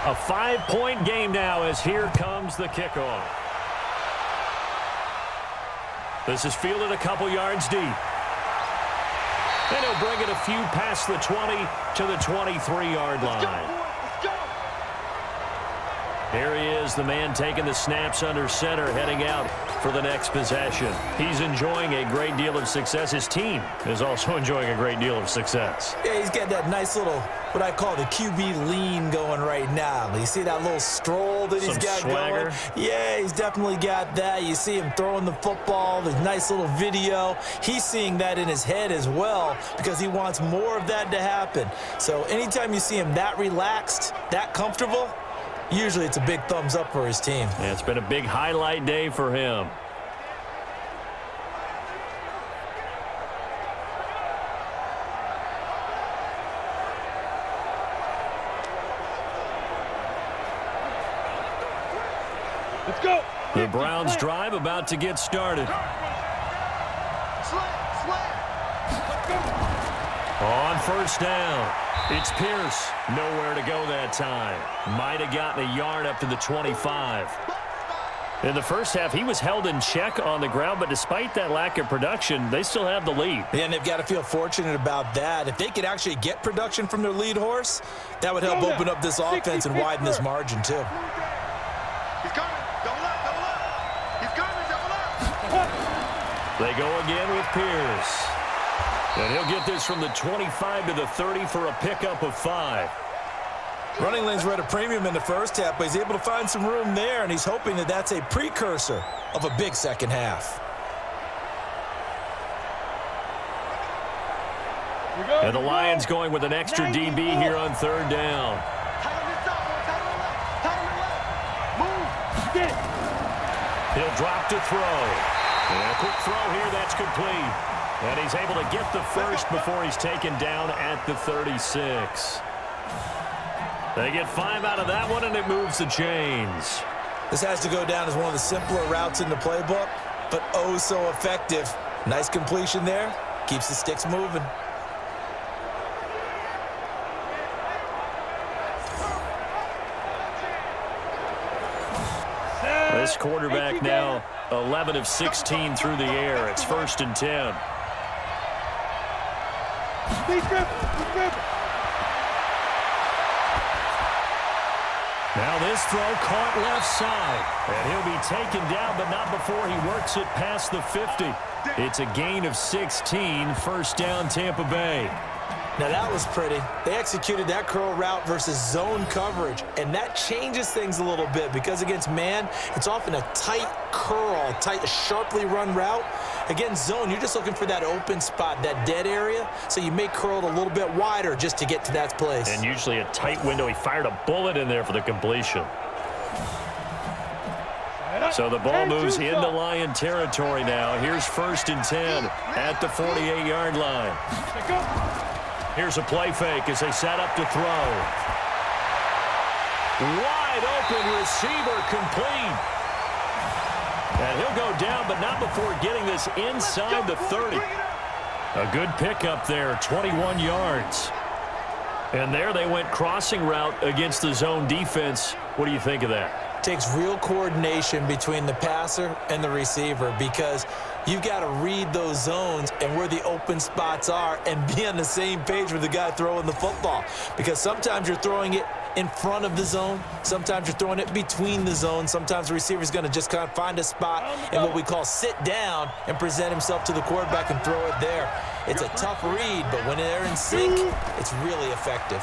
A 5-point game now as here comes the kickoff. This is fielded a couple yards deep. And he'll bring it a few past the 20 to the 23-yard line. Here he is, the man taking the snaps under center, heading out for the next possession. He's enjoying a great deal of success. His team is also enjoying a great deal of success. Yeah, he's got that nice little, what I call the QB lean going right now. You see that little stroll that he's got swagger. going? Yeah, he's definitely got that. You see him throwing the football, the nice little video. He's seeing that in his head as well because he wants more of that to happen. So anytime you see him that relaxed, that comfortable, usually it's a big thumbs up for his team. Yeah, it's been a big highlight day for him. Let's go. The Browns drive about to get started. On first down, it's Pierce. Nowhere to go that time. Might have gotten a yard up to the 25. In the first half, he was held in check on the ground, but despite that lack of production, they still have the lead. Yeah, and they've got to feel fortunate about that. If they could actually get production from their lead horse, that would help open up this offense and widen this margin, too. He's coming. Double up, double up. He's coming, double up. They go again with Pierce. And he'll get this from the 25 to the 30 for a pickup of 5. Running lanes were at a premium in the first half, but he's able to find some room there, and he's hoping that that's a precursor of a big second half. And the Lions going with an extra DB here on third down. He'll drop to throw. And a quick throw here, that's complete. And he's able to get the first before he's taken down at the 36. They get 5 out of that one, and it moves the chains. This has to go down as one of the simpler routes in the playbook, but oh so effective. Nice completion there. Keeps the sticks moving. This quarterback now 11 of 16 through the air. It's 1st and 10. Now this throw caught left side. And he'll be taken down, but not before he works it past the 50. It's a gain of 16, 1st down Tampa Bay. Now that was pretty. They executed that curl route versus zone coverage, and that changes things a little bit because against man, it's often a tight curl, tight, sharply run route. Against zone, you're just looking for that open spot, that dead area, so you may curl it a little bit wider just to get to that place. And usually a tight window. He fired a bullet in there for the completion. So the ball moves into Lion territory now. Here's 1st and 10 at the 48-yard line. Here's a play fake as they set up to throw. Wide open receiver complete. And he'll go down, but not before getting this inside the 30. A good pickup there, 21 yards. And there they went crossing route against the zone defense. What do you think of that? Takes real coordination between the passer and the receiver because you've got to read those zones and where the open spots are and be on the same page with the guy throwing the football. Because sometimes you're throwing it in front of the zone. Sometimes you're throwing it between the zones. Sometimes the receiver's going to just kind of find a spot and what we call sit down and present himself to the quarterback and throw it there. It's a tough read, but when they're in sync, it's really effective.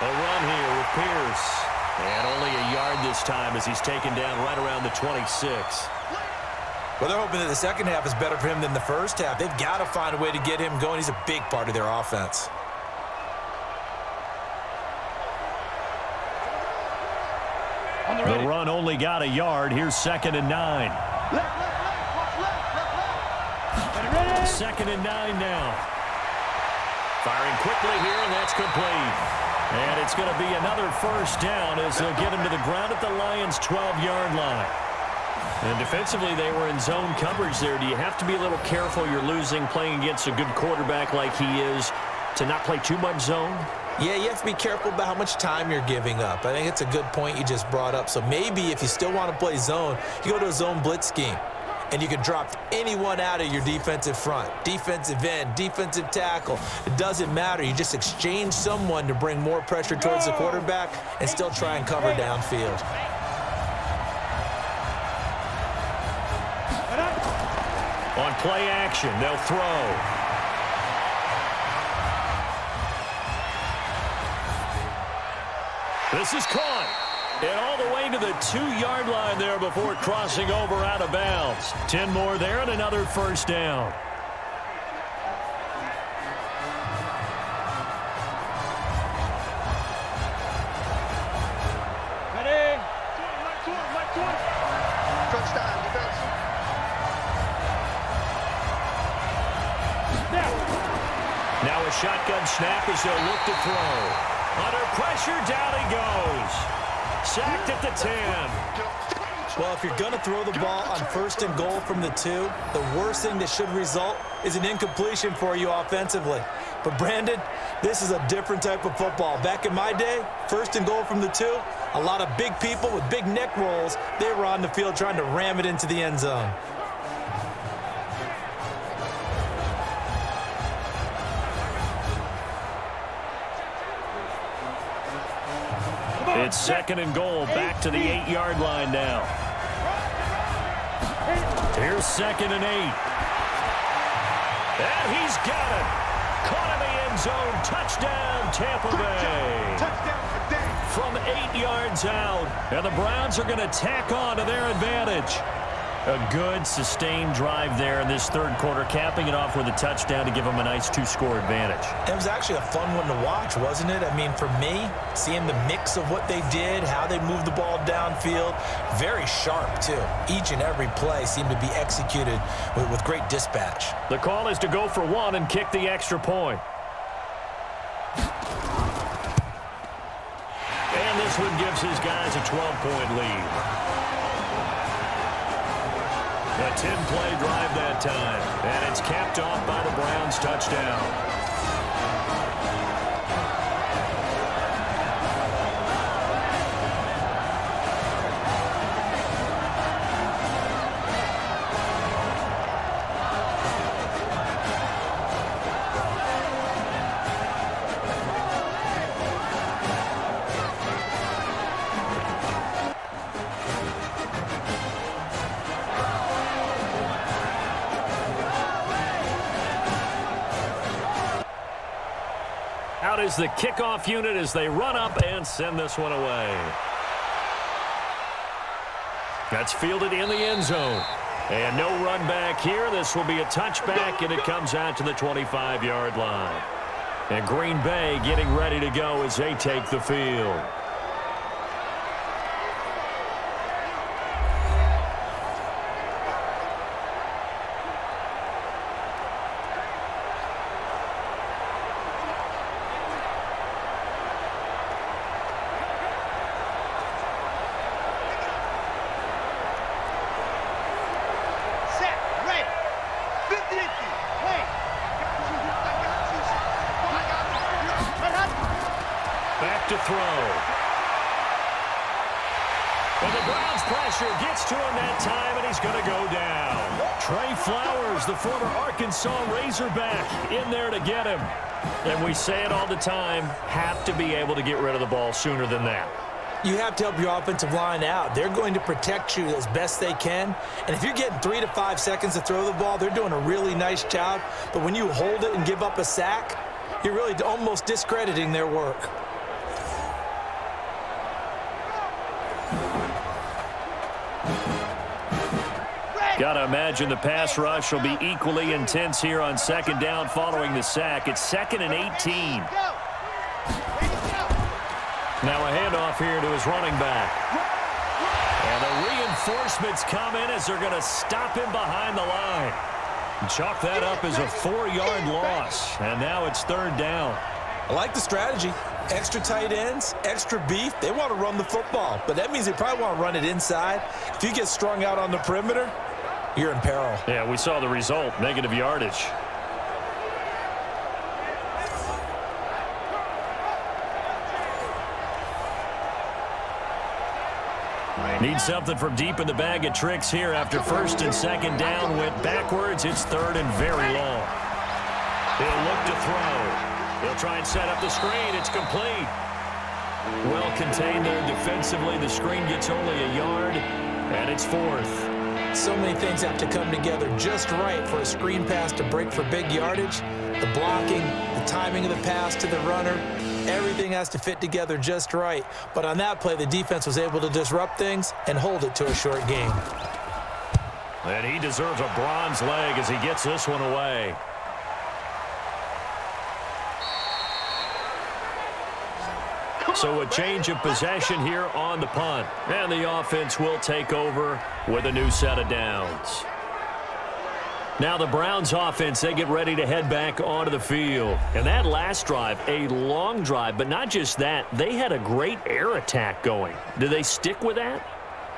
A run here with Pierce. And only a yard this time as he's taken down right around the 26. Well, they're hoping that the second half is better for him than the first half. They've got to find a way to get him going. He's a big part of their offense. The run only got a yard. Here's 2nd and 9. 2nd and 9 now. Firing quickly here, and that's complete. And it's going to be another 1st down as they'll get him to the ground at the Lions' 12-yard line. And defensively, they were in zone coverage there. Do you have to be a little careful? You're losing playing against a good quarterback like he is to not play too much zone? Yeah, you have to be careful about how much time you're giving up. I think it's a good point you just brought up. So maybe if you still want to play zone, you go to a zone blitz scheme. And you can drop anyone out of your defensive front, defensive end, defensive tackle. It doesn't matter. You just exchange someone to bring more pressure towards the quarterback and still try and cover downfield. On play action, they'll throw. This is caught. And all the way to the 2-yard line there before crossing over out of bounds. 10 more there and another 1st down. Ready? Touchdown, defense. Now a shotgun snap as they'll look to throw. Under pressure, down he goes. Sacked at the 10. Well, if you're going to throw the ball on 1st and goal from the 2, the worst thing that should result is an incompletion for you offensively. But, Brandon, this is a different type of football. Back in my day, 1st and goal from the 2, a lot of big people with big neck rolls, they were on the field trying to ram it into the end zone. It's 2nd and goal, back to the 8-yard line now. Here's 2nd and 8. And he's got it. Caught in the end zone. Touchdown, Tampa Bay. From 8 yards out. And the Browns are going to tack on to their advantage. A good, sustained drive there in this 3rd quarter, capping it off with a touchdown to give them a nice 2-score advantage. It was actually a fun one to watch, wasn't it? I mean, for me, seeing the mix of what they did, how they moved the ball downfield, very sharp, too. Each and every play seemed to be executed with great dispatch. The call is to go for 1 and kick the extra point. And this one gives his guys a 12-point lead. A 10-play drive that time, and it's capped off by the Browns' touchdown. Out is the kickoff unit as they run up and send this one away. That's fielded in the end zone. And no run back here. This will be a touchback, and it comes out to the 25-yard line. And Green Bay getting ready to go as they take the field. Back to throw. And the Browns pressure gets to him that time, and he's going to go down. Trey Flowers, the former Arkansas Razorback, in there to get him. And we say it all the time, have to be able to get rid of the ball sooner than that. You have to help your offensive line out. They're going to protect you as best they can. And if you're getting 3 to 5 seconds to throw the ball, they're doing a really nice job. But when you hold it and give up a sack, you're really almost discrediting their work. Got to imagine the pass rush will be equally intense here on second down following the sack. It's 2nd and 18. Now a handoff here to his running back. And the reinforcements come in as they're going to stop him behind the line. Chalk that up as a 4-yard loss. And now it's 3rd down. I like the strategy. Extra tight ends, extra beef. They want to run the football, but that means they probably want to run it inside. If you get strung out on the perimeter, you're in peril. Yeah, we saw the result, negative yardage. Need something from deep in the bag of tricks here after 1st and 2nd down. Went backwards. It's 3rd and very long. He'll look to throw. He'll try and set up the screen. It's complete. Well contained there defensively. The screen gets only a yard, and it's 4th. So many things have to come together just right for a screen pass to break for big yardage. The blocking, the timing of the pass to the runner, everything has to fit together just right. But on that play, the defense was able to disrupt things and hold it to a short game. And he deserves a bronze leg as he gets this one away. So a change of possession here on the punt. And the offense will take over with a new set of downs. Now the Browns offense, they get ready to head back onto the field. And that last drive, a long drive, but not just that. They had a great air attack going. Do they stick with that?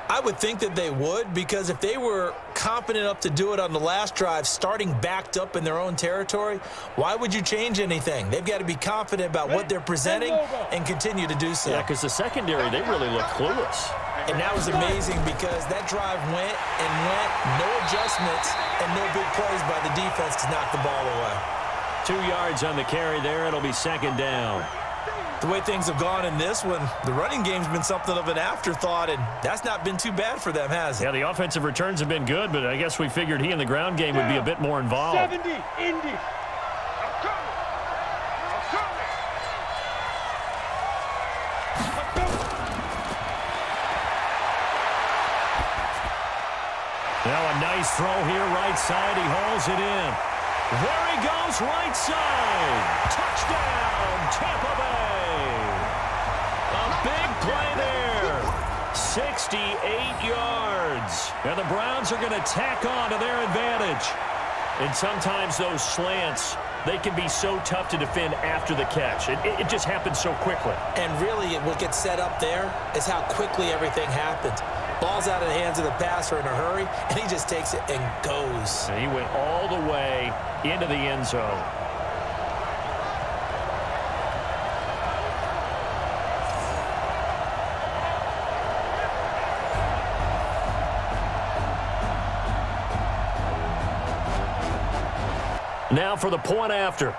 I would think that they would, because if they were confident enough to do it on the last drive, starting backed up in their own territory, why would you change anything? They've got to be confident about what they're presenting and continue to do so. Yeah, because the secondary, they really look clueless. And that was amazing because that drive went and went, no adjustments, and no big plays by the defense to knock the ball away. 2 yards on the carry there. It'll be 2nd down. The way things have gone in this one, the running game's been something of an afterthought, and that's not been too bad for them, has it? Yeah, the offensive returns have been good, but I guess we figured he in the ground game would be a bit more involved. 70, Indy. Now a nice throw here, right side. He hauls it in. There he goes, right side. Touchdown, Tampa Bay. A big play there. 68 yards. And the Browns are going to tack on to their advantage. And sometimes those slants, they can be so tough to defend after the catch. It just happens so quickly. And really, what gets set up there is how quickly everything happens. Ball's out of the hands of the passer in a hurry, and he just takes it and goes. And he went all the way into the end zone. Now for the point after.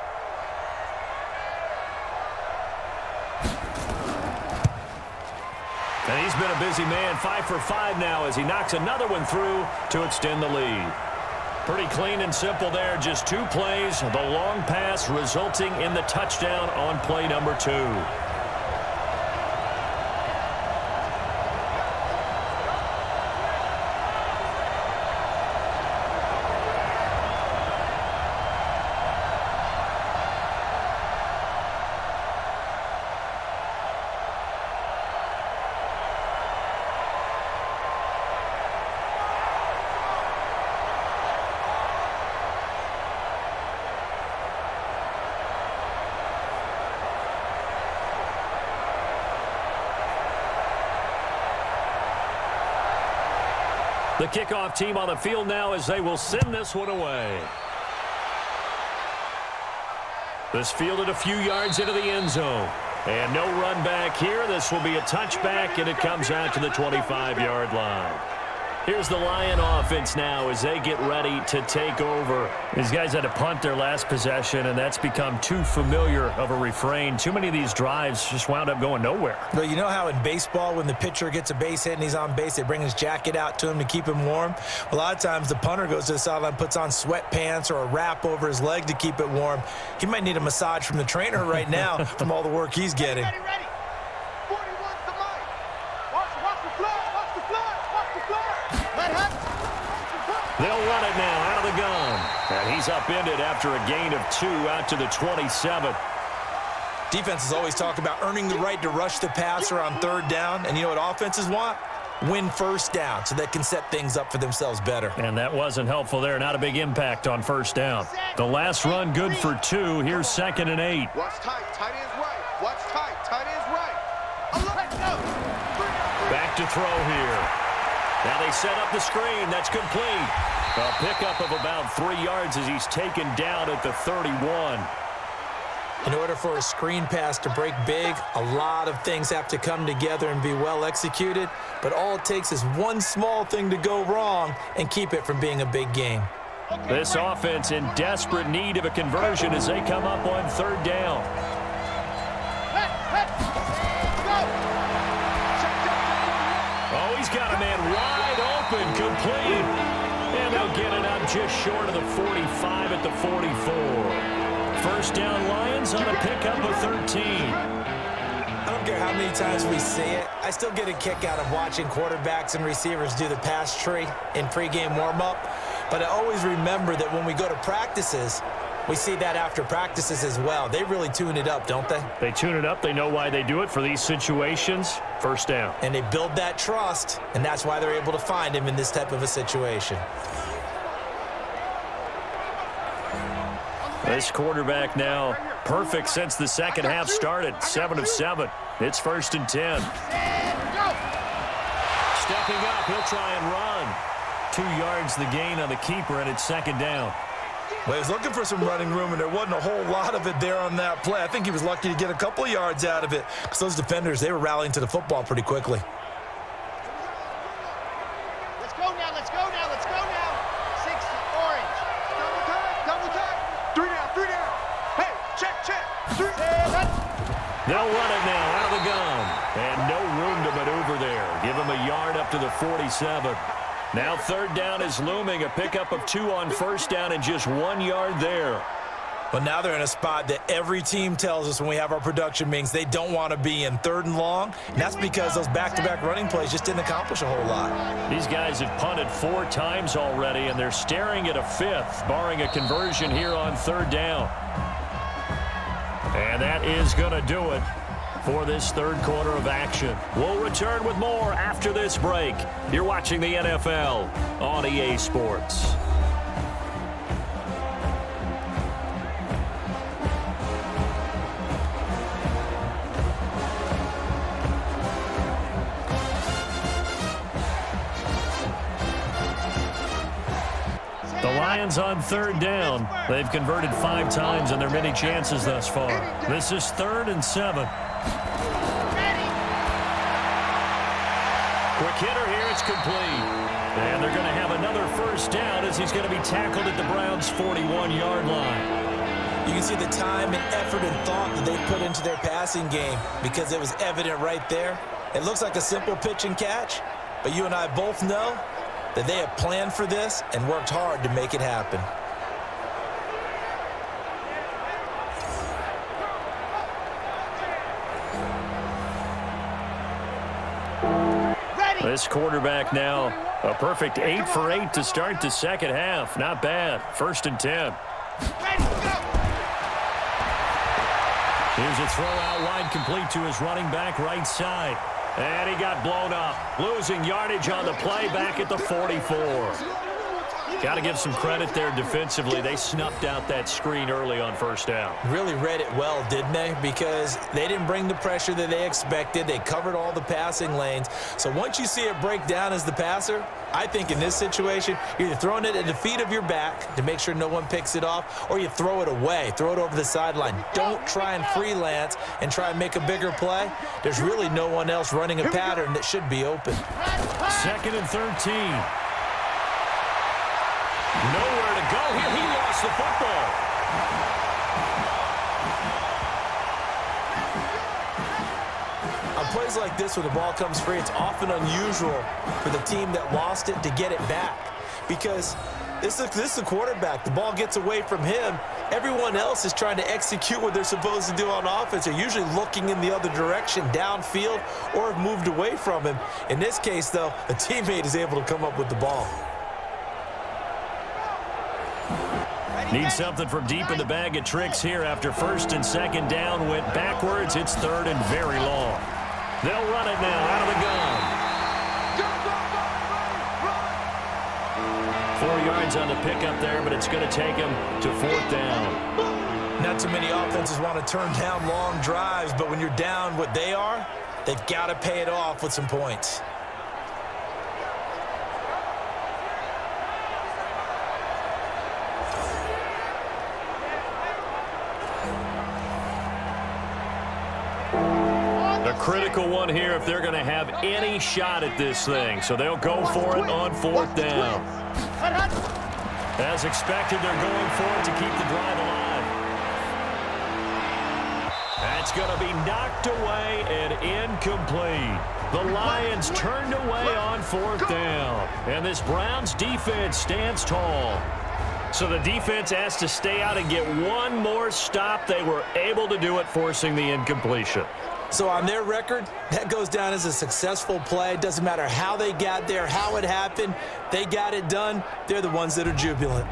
And he's been a busy man, 5 for 5 now as he knocks another one through to extend the lead. Pretty clean and simple there. Just 2 plays. The long pass resulting in the touchdown on play number 2. The kickoff team on the field now as they will send this one away. This fielded a few yards into the end zone. And no run back here. This will be a touchback, and it comes out to the 25-yard line. Here's the Lion offense now as they get ready to take over. These guys had to punt their last possession, and that's become too familiar of a refrain. Too many of these drives just wound up going nowhere. Well, you know how in baseball when the pitcher gets a base hit and he's on base, they bring his jacket out to him to keep him warm? A lot of times the punter goes to the sideline, puts on sweatpants or a wrap over his leg to keep it warm. He might need a massage from the trainer right now from all the work he's getting. Ready. 41 to Mike. Watch the flag. Watch the flag. Watch the flag. They'll run it now out of the gun. And he's upended after a gain of 2 out to the 27. Defenses always talk about earning the right to rush the passer on 3rd down. And you know what offenses want? Win 1st down so they can set things up for themselves better. And that wasn't helpful there. Not a big impact on 1st down. The last run good for 2. Here's 2nd and 8. Watch tight. Tight end's right. Watch tight. Tight end's right. Back to throw here. Now they set up the screen. That's complete. A pickup of about 3 yards as he's taken down at the 31. In order for a screen pass to break big, a lot of things have to come together and be well executed. But all it takes is one small thing to go wrong and keep it from being a big game. This offense in desperate need of a conversion as they come up on 3rd down. Oh, he's got a man wide open, complete. And they'll get it up just short of the 45 at the 44. 1st down Lions on a pickup of 13. I don't care how many times we see it. I still get a kick out of watching quarterbacks and receivers do the pass tree in pregame warm-up. But I always remember that when we go to practices, we see that after practices as well. They really tune it up, don't they? They tune it up. They know why they do it for these situations. 1st down. And they build that trust, and that's why they're able to find him in this type of a situation. This quarterback now perfect since the 2nd half started. 7 of 7. It's 1st and 10. Stepping up, he'll try and run. 2 yards the gain on the keeper, and it's 2nd down. Well, he was looking for some running room, and there wasn't a whole lot of it there on that play. I think he was lucky to get a couple of yards out of it because those defenders, they were rallying to the football pretty quickly. Let's go now. 6 orange. Double tag. 3 down. Hey, check. 3. They'll run it now out of the gun. And no room to maneuver there. Give him a yard up to the 47. Now 3rd down is looming. A pickup of 2 on 1st down and just 1 yard there. But now they're in a spot that every team tells us when we have our production meetings they don't want to be in, 3rd and long. And that's because those back-to-back running plays just didn't accomplish a whole lot. These guys have punted 4 times already, and they're staring at a 5th, barring a conversion here on 3rd down. And that is going to do it for this 3rd quarter of action. We'll return with more after this break. You're watching the NFL on EA Sports. The Lions on 3rd down. They've converted 5 times in their many chances thus far. This is 3rd and 7. Quick hitter here, it's complete. And they're going to have another 1st down as he's going to be tackled at the Browns' 41-yard line. You can see the time and effort and thought that they put into their passing game because it was evident right there. It looks like a simple pitch and catch, but you and I both know that they have planned for this and worked hard to make it happen. This quarterback now, a perfect 8 for 8 to start the second half. Not bad. 1st and 10. Here's a throw out wide, complete to his running back right side. And he got blown up. Losing yardage on the play back at the 44. Got to give some credit there defensively. They snuffed out that screen early on 1st down. Really read it well, didn't they? Because they didn't bring the pressure that they expected. They covered all the passing lanes. So once you see it break down as the passer, I think in this situation, you're either throwing it at the feet of your back to make sure no one picks it off, or you throw it away, throw it over the sideline. Don't try and freelance and try and make a bigger play. There's really no one else running a pattern that should be open. 2nd and 13. Nowhere to go here. He lost the football. On plays like this where the ball comes free, it's often unusual for the team that lost it to get it back. Because this is a quarterback. The ball gets away from him. Everyone else is trying to execute what they're supposed to do on offense. They're usually looking in the other direction, downfield, or have moved away from him. In this case, though, a teammate is able to come up with the ball. Need something from deep in the bag of tricks here after 1st and 2nd down. Went backwards. It's 3rd and very long. They'll run it now out of the gun. 4 yards on the pickup there, but it's going to take him to 4th down. Not too many offenses want to turn down long drives, but when you're down what they are, they've got to pay it off with some points. Critical one here if they're going to have any shot at this thing. So they'll go for it on 4th down. As expected, they're going for it to keep the drive alive. That's going to be knocked away and incomplete. The Lions turned away on 4th down. And this Browns defense stands tall. So the defense has to stay out and get one more stop. They were able to do it, forcing the incompletion. So on their record, that goes down as a successful play. It doesn't matter how they got there, how it happened. They got it done. They're the ones that are jubilant.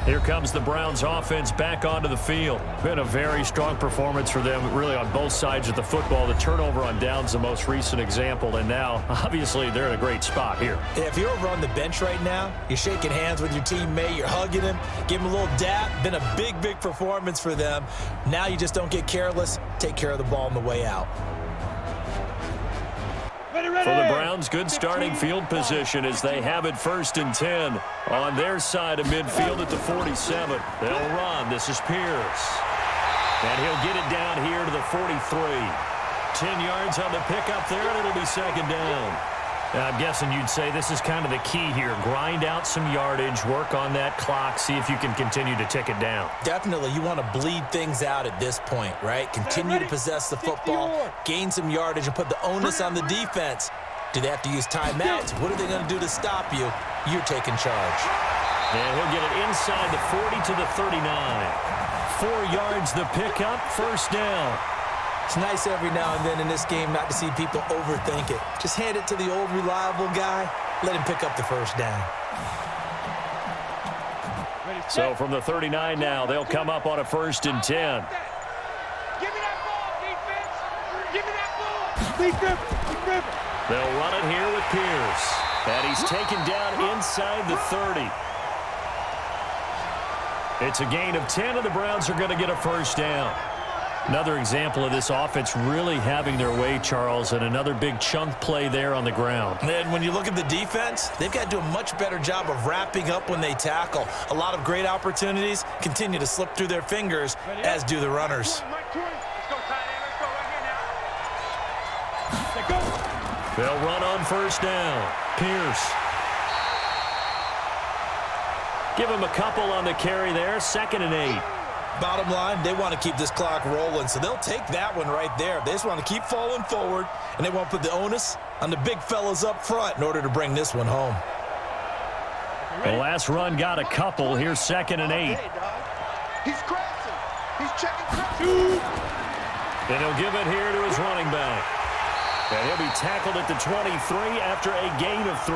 Here comes the Browns offense back onto the field. Been a very strong performance for them, really on both sides of the football. The turnover on downs the most recent example, and now, obviously, they're in a great spot here. Yeah, if you're over on the bench right now, you're shaking hands with your teammate, you're hugging him, give him a little dap. Been a big, big performance for them. Now you just don't get careless. Take care of the ball on the way out. For the Browns, good starting field position as they have it 1st and 10 on their side of midfield at the 47. They'll run. This is Pierce. And he'll get it down here to the 43. 10 yards on the pickup there, and it'll be 2nd down. I'm guessing you'd say this is kind of the key here. Grind out some yardage, work on that clock, see if you can continue to tick it down. Definitely. You want to bleed things out at this point, right? Continue to possess the football, gain some yardage, and put the onus on the defense. Do they have to use timeouts? What are they going to do to stop you? You're taking charge. And he'll get it inside the 40 to the 39. 4 yards the pickup, 1st down. It's nice every now and then in this game not to see people overthink it. Just hand it to the old reliable guy. Let him pick up the 1st down. So from the 39 now, they'll come up on a 1st and 10. Give me that ball, defense. Give me that ball. Leaf River. They'll run it here with Pierce. And he's taken down inside the 30. It's a gain of 10, and the Browns are going to get a 1st down. Another example of this offense really having their way, Charles, and another big chunk play there on the ground. And when you look at the defense, they've got to do a much better job of wrapping up when they tackle. A lot of great opportunities continue to slip through their fingers, as do the runners. They'll run on 1st down. Pierce. Give him a couple on the carry there. 2nd and 8. Bottom line, they want to keep this clock rolling, so they'll take that one right there. They just want to keep falling forward, and they want to put the onus on the big fellas up front in order to bring this one home. The last run got a couple. Here's 2nd and 8. He's crashing. He's checking crashing. And he'll give it here to his running back. And he'll be tackled at the 23 after a gain of 3.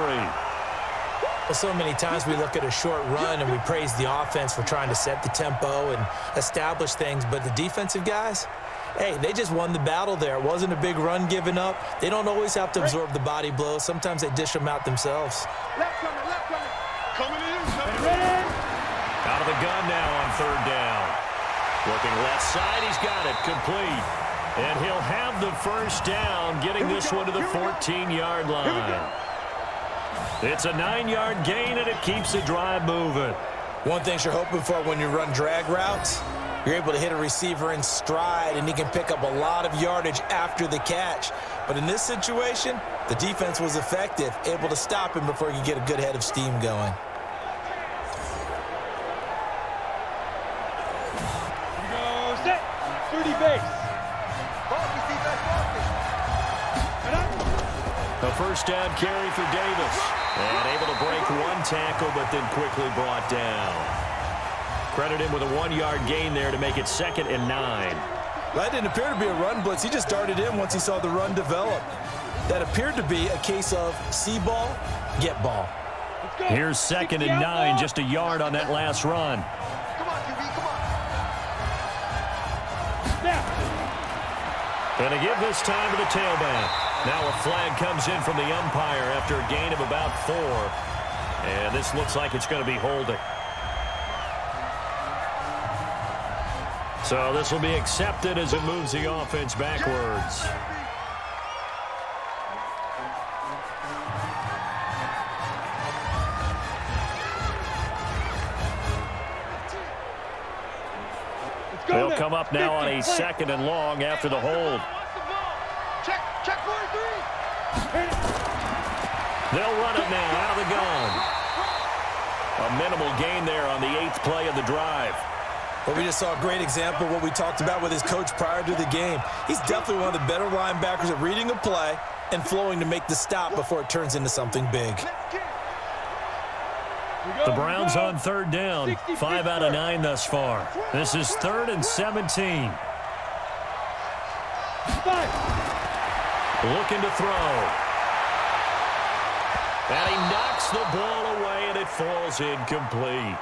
Well, so many times we look at a short run and we praise the offense for trying to set the tempo and establish things, but the defensive guys, hey, they just won the battle there. It wasn't a big run given up. They don't always have to absorb the body blows. Sometimes they dish them out themselves. Left coming, left coming. Coming in, coming in. Out of the gun now on 3rd down. Looking left side, he's got it, complete. And he'll have the 1st down, getting this one to the 14-yard line. It's a 9-yard gain, and it keeps the drive moving. One thing you're hoping for when you run drag routes, you're able to hit a receiver in stride, and he can pick up a lot of yardage after the catch. But in this situation, the defense was effective, able to stop him before he could get a good head of steam going. Go set. 30 base. A 1st down carry for Davis. And able to break 1 tackle, but then quickly brought down. Credit him with a 1-yard gain there to make it 2nd and 9. That didn't appear to be a run blitz. He just darted in once he saw the run develop. That appeared to be a case of see ball, get ball. Here's 2nd and 9, just a yard on that last run. Come on, QB, come on. And they give this time to the tailback. Now a flag comes in from the umpire after a gain of about 4. And this looks like it's going to be holding. So this will be accepted as it moves the offense backwards. They'll come up now on a 2nd and long after the hold. Check 43. They'll run it now out of the gun. A minimal gain there on the 8th play of the drive. Well, we just saw a great example of what we talked about with his coach prior to the game. He's definitely one of the better linebackers at reading a play and flowing to make the stop before it turns into something big. The Browns on 3rd down, 5 out of 9 thus far. This is 3rd and 17. Looking to throw. And he knocks the ball away, and it falls incomplete.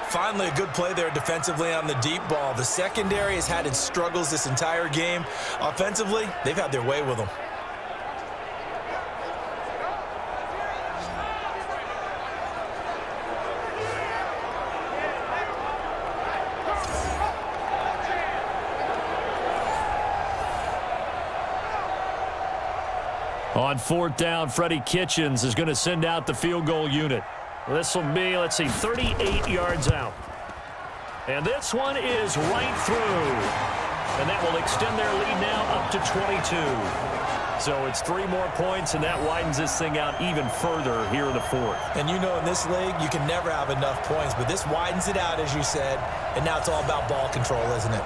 Finally, a good play there defensively on the deep ball. The secondary has had its struggles this entire game. Offensively, they've had their way with them. On 4th down, Freddie Kitchens is going to send out the field goal unit. This will be, let's see, 38 yards out. And this one is right through. And that will extend their lead now up to 22. So it's 3 more points, and that widens this thing out even further here in the 4th. And you know in this league, you can never have enough points, but this widens it out, as you said, and now it's all about ball control, isn't it?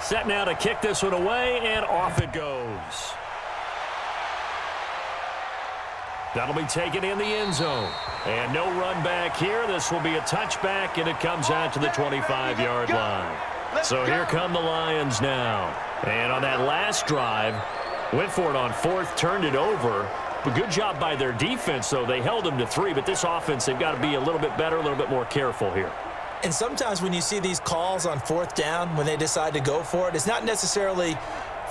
Set now to kick this one away, and off it goes. That'll be taken in the end zone. And no run back here. This will be a touchback, and it comes out to the 25-yard line. So here come the Lions now. And on that last drive, went for it on 4th, turned it over. But good job by their defense, though. They held them to 3, but this offense, they've got to be a little bit better, a little bit more careful here. And sometimes when you see these calls on 4th down, when they decide to go for it, it's not necessarily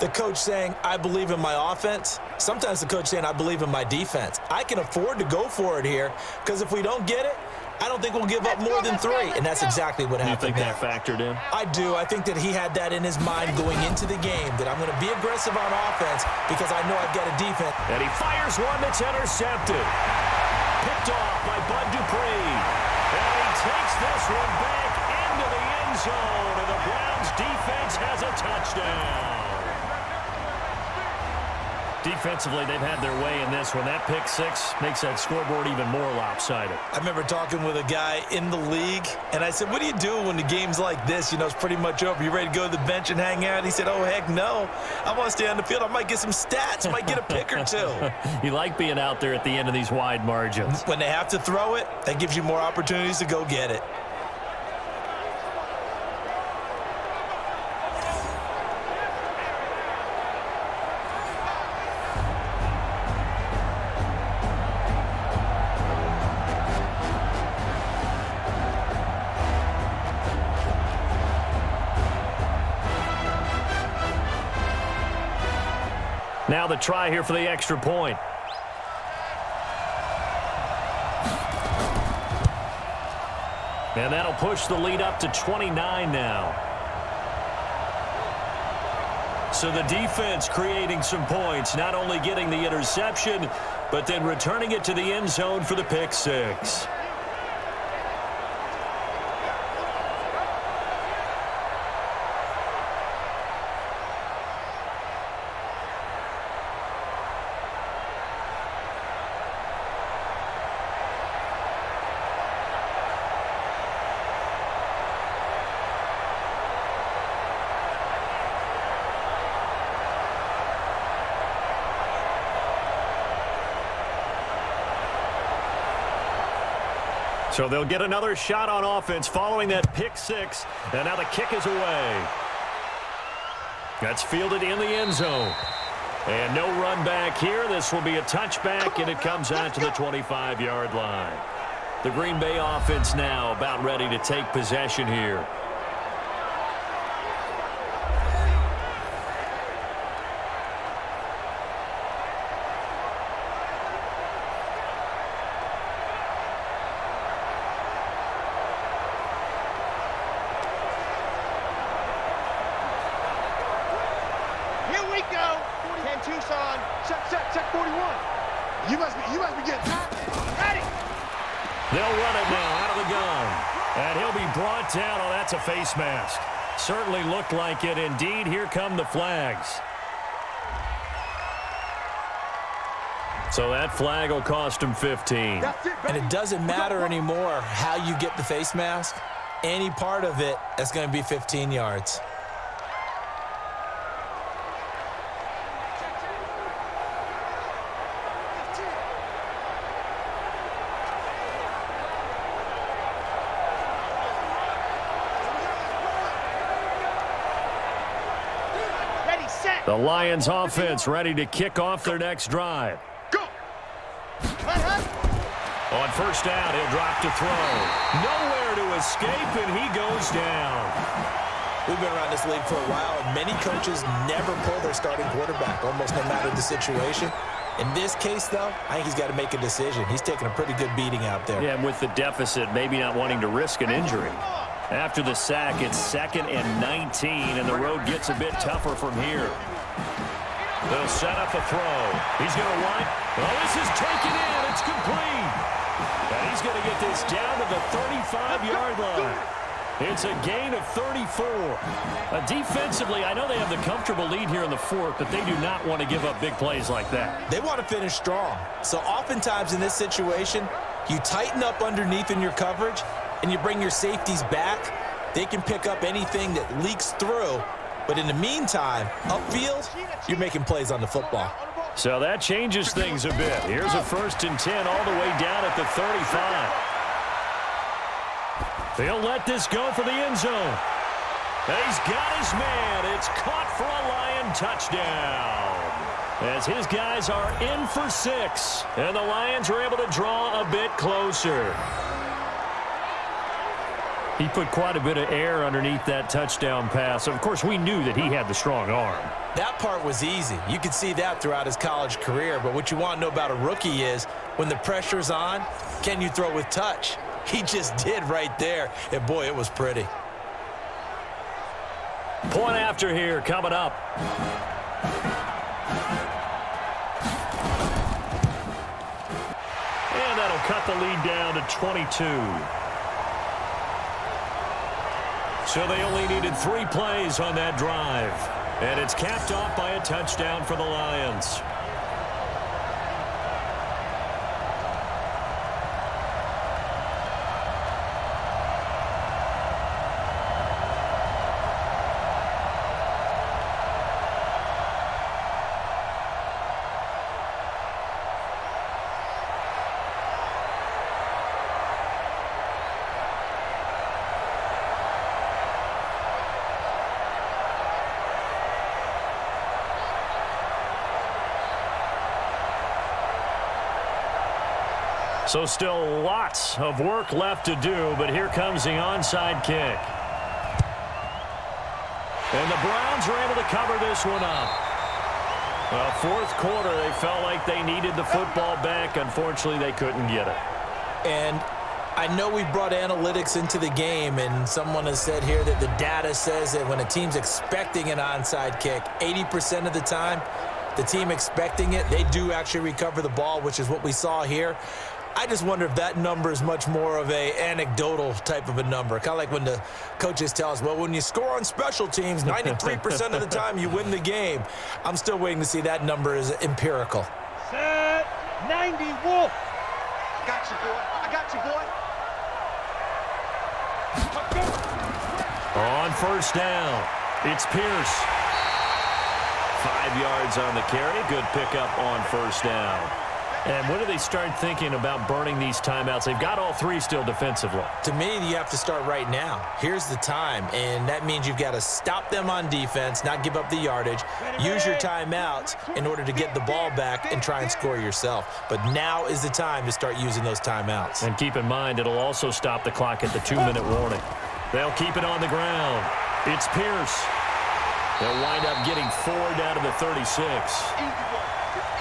the coach saying, I believe in my offense. Sometimes the coach saying, I believe in my defense. I can afford to go for it here because if we don't get it, I don't think we'll give up more than 3. And that's exactly what happened. You think there. that factored in? I do. I think that he had that in his mind going into the game, that I'm going to be aggressive on offense because I know I've got a defense. And he fires one that's intercepted. Picked off by Bud Dupree. takes this one back into the end zone, and the Browns defense has a touchdown. Defensively, they've had their way in this one. That pick six makes that scoreboard even more lopsided. I remember talking with a guy in the league, and I said, what do you do when the game's like this? You know, it's pretty much over. You ready to go to the bench and hang out? He said, oh, heck no. I want to stay on the field. I might get some stats. I might get a pick or two. You like being out there at the end of these wide margins. When they have to throw it, that gives you more opportunities to go get it. Now the try here for the extra point. And that'll push the lead up to 29 now. So the defense creating some points, not only getting the interception, but then returning it to the end zone for the pick six. So they'll get another shot on offense following that pick six. And now the kick is away. That's fielded in the end zone. And no run back here. This will be a touchback, and it comes out to the 25-yard line. The Green Bay offense now about ready to take possession here. Tucson, check 41. You must be getting ready. They'll run it now out of the gun. And he'll be brought down. Oh, that's a face mask. Certainly looked like it. Indeed, here come the flags. So that flag will cost him 15. And it doesn't matter anymore how you get the face mask. Any part of it, that's going to be 15 yards. The Lions offense ready to kick off their next drive. Go! On first down, he'll drop to throw. Nowhere to escape, and he goes down. We've been around this league for a while, and many coaches never pull their starting quarterback, almost no matter the situation. In this case, though, I think he's got to make a decision. He's taking a pretty good beating out there. Yeah, and with the deficit, maybe not wanting to risk an injury. After the sack, it's 2nd and 19, and the road gets a bit tougher from here. They'll set up a throw. He's going to run. Oh, this is taken in. It's complete. And he's going to get this down to the 35-yard line. It's a gain of 34. Defensively, I know they have the comfortable lead here in the fourth, but they do not want to give up big plays like that. They want to finish strong. So oftentimes in this situation, you tighten up underneath in your coverage, and you bring your safeties back. They can pick up anything that leaks through. But in the meantime, upfield, you're making plays on the football. So that changes things a bit. Here's a 1st and 10 all the way down at the 35. They'll let this go for the end zone. And he's got his man. It's caught for a Lion touchdown. As his guys are in for 6. And the Lions are able to draw a bit closer. He put quite a bit of air underneath that touchdown pass. Of course, we knew that he had the strong arm. That part was easy. You could see that throughout his college career. But what you want to know about a rookie is when the pressure's on, can you throw with touch? He just did right there. And, boy, it was pretty. Point after here coming up. And that'll cut the lead down to 22. So they only needed 3 plays on that drive. And it's capped off by a touchdown for the Lions. So still lots of work left to do, but here comes the onside kick. And the Browns are able to cover this one up. Well, fourth quarter, they felt like they needed the football back. Unfortunately, they couldn't get it. And I know we brought analytics into the game, and someone has said here that the data says that when a team's expecting an onside kick, 80% of the time, the team expecting it, they do actually recover the ball, which is what we saw here. I just wonder if that number is much more of a anecdotal type of a number. Kind of like when the coaches tell us, well, when you score on special teams, 93% of the time you win the game. I'm still waiting to see that number is empirical. Set 90, Wolf. I got you, boy. I got you, boy. On first down, it's Pierce. 5 yards on the carry. Good pickup on first down. And when do they start thinking about burning these timeouts? They've got all 3 still defensively. To me, you have to start right now. Here's the time, and that means you've got to stop them on defense, not give up the yardage, use your timeouts in order to get the ball back and try and score yourself. But now is the time to start using those timeouts. And keep in mind, it'll also stop the clock at the 2-minute warning. They'll keep it on the ground. It's Pierce. They'll wind up getting 4 down to the 36.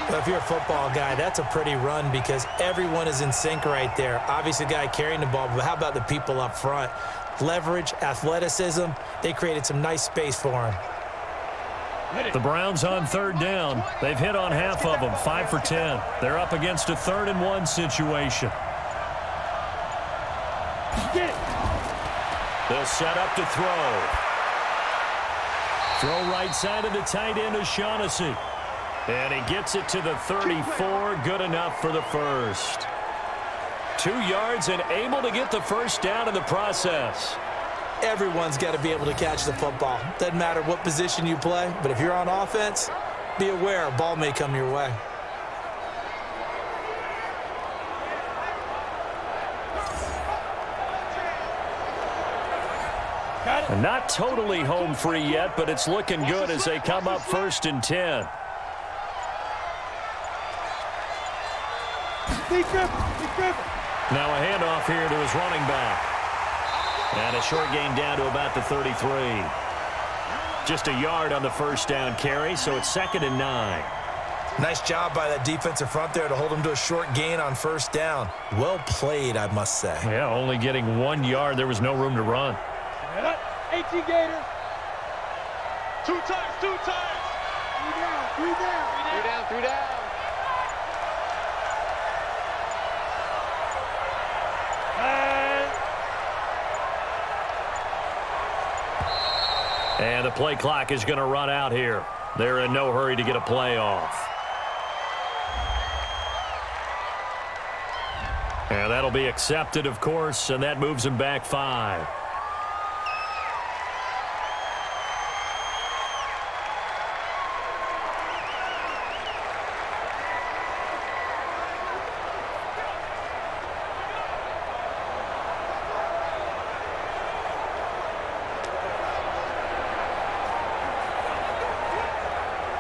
Well, if you're a football guy, that's a pretty run because everyone is in sync right there. Obviously, the guy carrying the ball, but how about the people up front? Leverage, athleticism, they created some nice space for him. The Browns on third down. They've hit on half of them, 5 for 10. They're up against a 3rd and 1 situation. They'll set up to throw. Throw right side of the tight end of Shaughnessy. And he gets it to the 34. Good enough for the first. 2 yards and able to get the first down in the process. Everyone's got to be able to catch the football. Doesn't matter what position you play, but if you're on offense, be aware a ball may come your way. And not totally home free yet, but it's looking good as they come up 1st and 10. Now a handoff here to his running back. And a short gain down to about the 33. Just a yard on the first down carry, so it's 2nd and 9. Nice job by that defensive front there to hold him to a short gain on first down. Well played, I must say. Yeah, only getting 1 yard. There was no room to run. 18 Gators. 2 times, 2 times. 3 down, 3 down. 3 down, 3 down. And the play clock is going to run out here. They're in no hurry to get a play off. And that'll be accepted, of course, and that moves them back 5.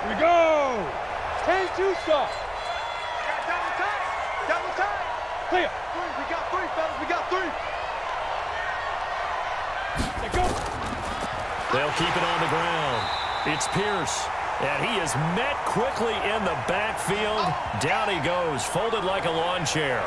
We go. 10-2 stop. Double time. Double time. Clear. 3. We got 3, fellas. We got 3. Let's go. They'll keep it on the ground. It's Pierce. And he is met quickly in the backfield. Down he goes, folded like a lawn chair.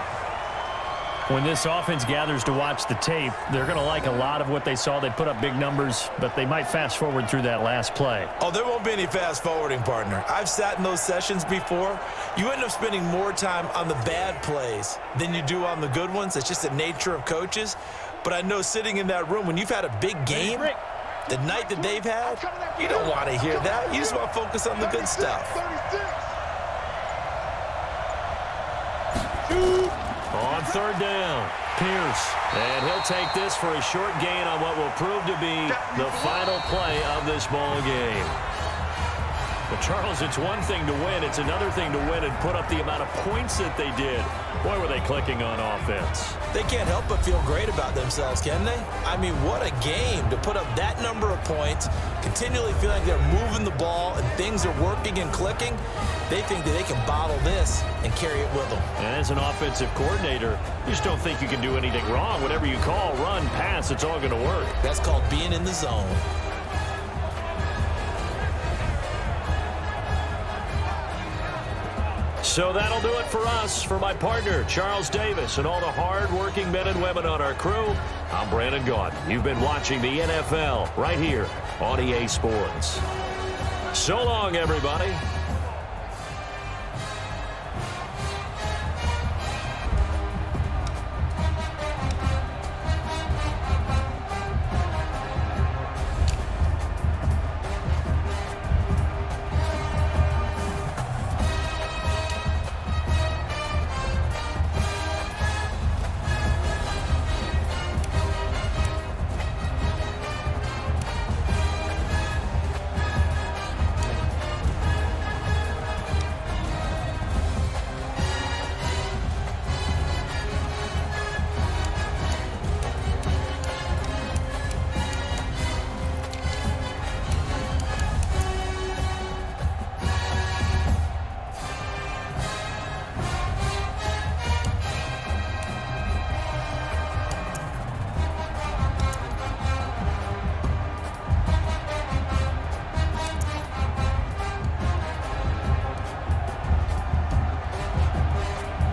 When this offense gathers to watch the tape, they're going to like a lot of what they saw. They put up big numbers, but they might fast forward through that last play. Oh, there won't be any fast forwarding, partner. I've sat in those sessions before. You end up spending more time on the bad plays than you do on the good ones. It's just the nature of coaches. But I know sitting in that room, when you've had a big game, the night that they've had, you don't want to hear that. You just want to focus on the good stuff. On third down, Pierce. And he'll take this for a short gain on what will prove to be the final play of this ball game. But, Charles, it's one thing to win. It's another thing to win and put up the amount of points that they did. Boy, were they clicking on offense. They can't help but feel great about themselves, can they? I mean, what a game to put up that number of points, continually feel like they're moving the ball and things are working and clicking. They think that they can bottle this and carry it with them. And as an offensive coordinator, you just don't think you can do anything wrong. Whatever you call, run, pass, it's all going to work. That's called being in the zone. So that'll do it for us. For my partner, Charles Davis, and all the hard-working men and women on our crew, I'm Brandon Gaudin. You've been watching the NFL right here on EA Sports. So long, everybody.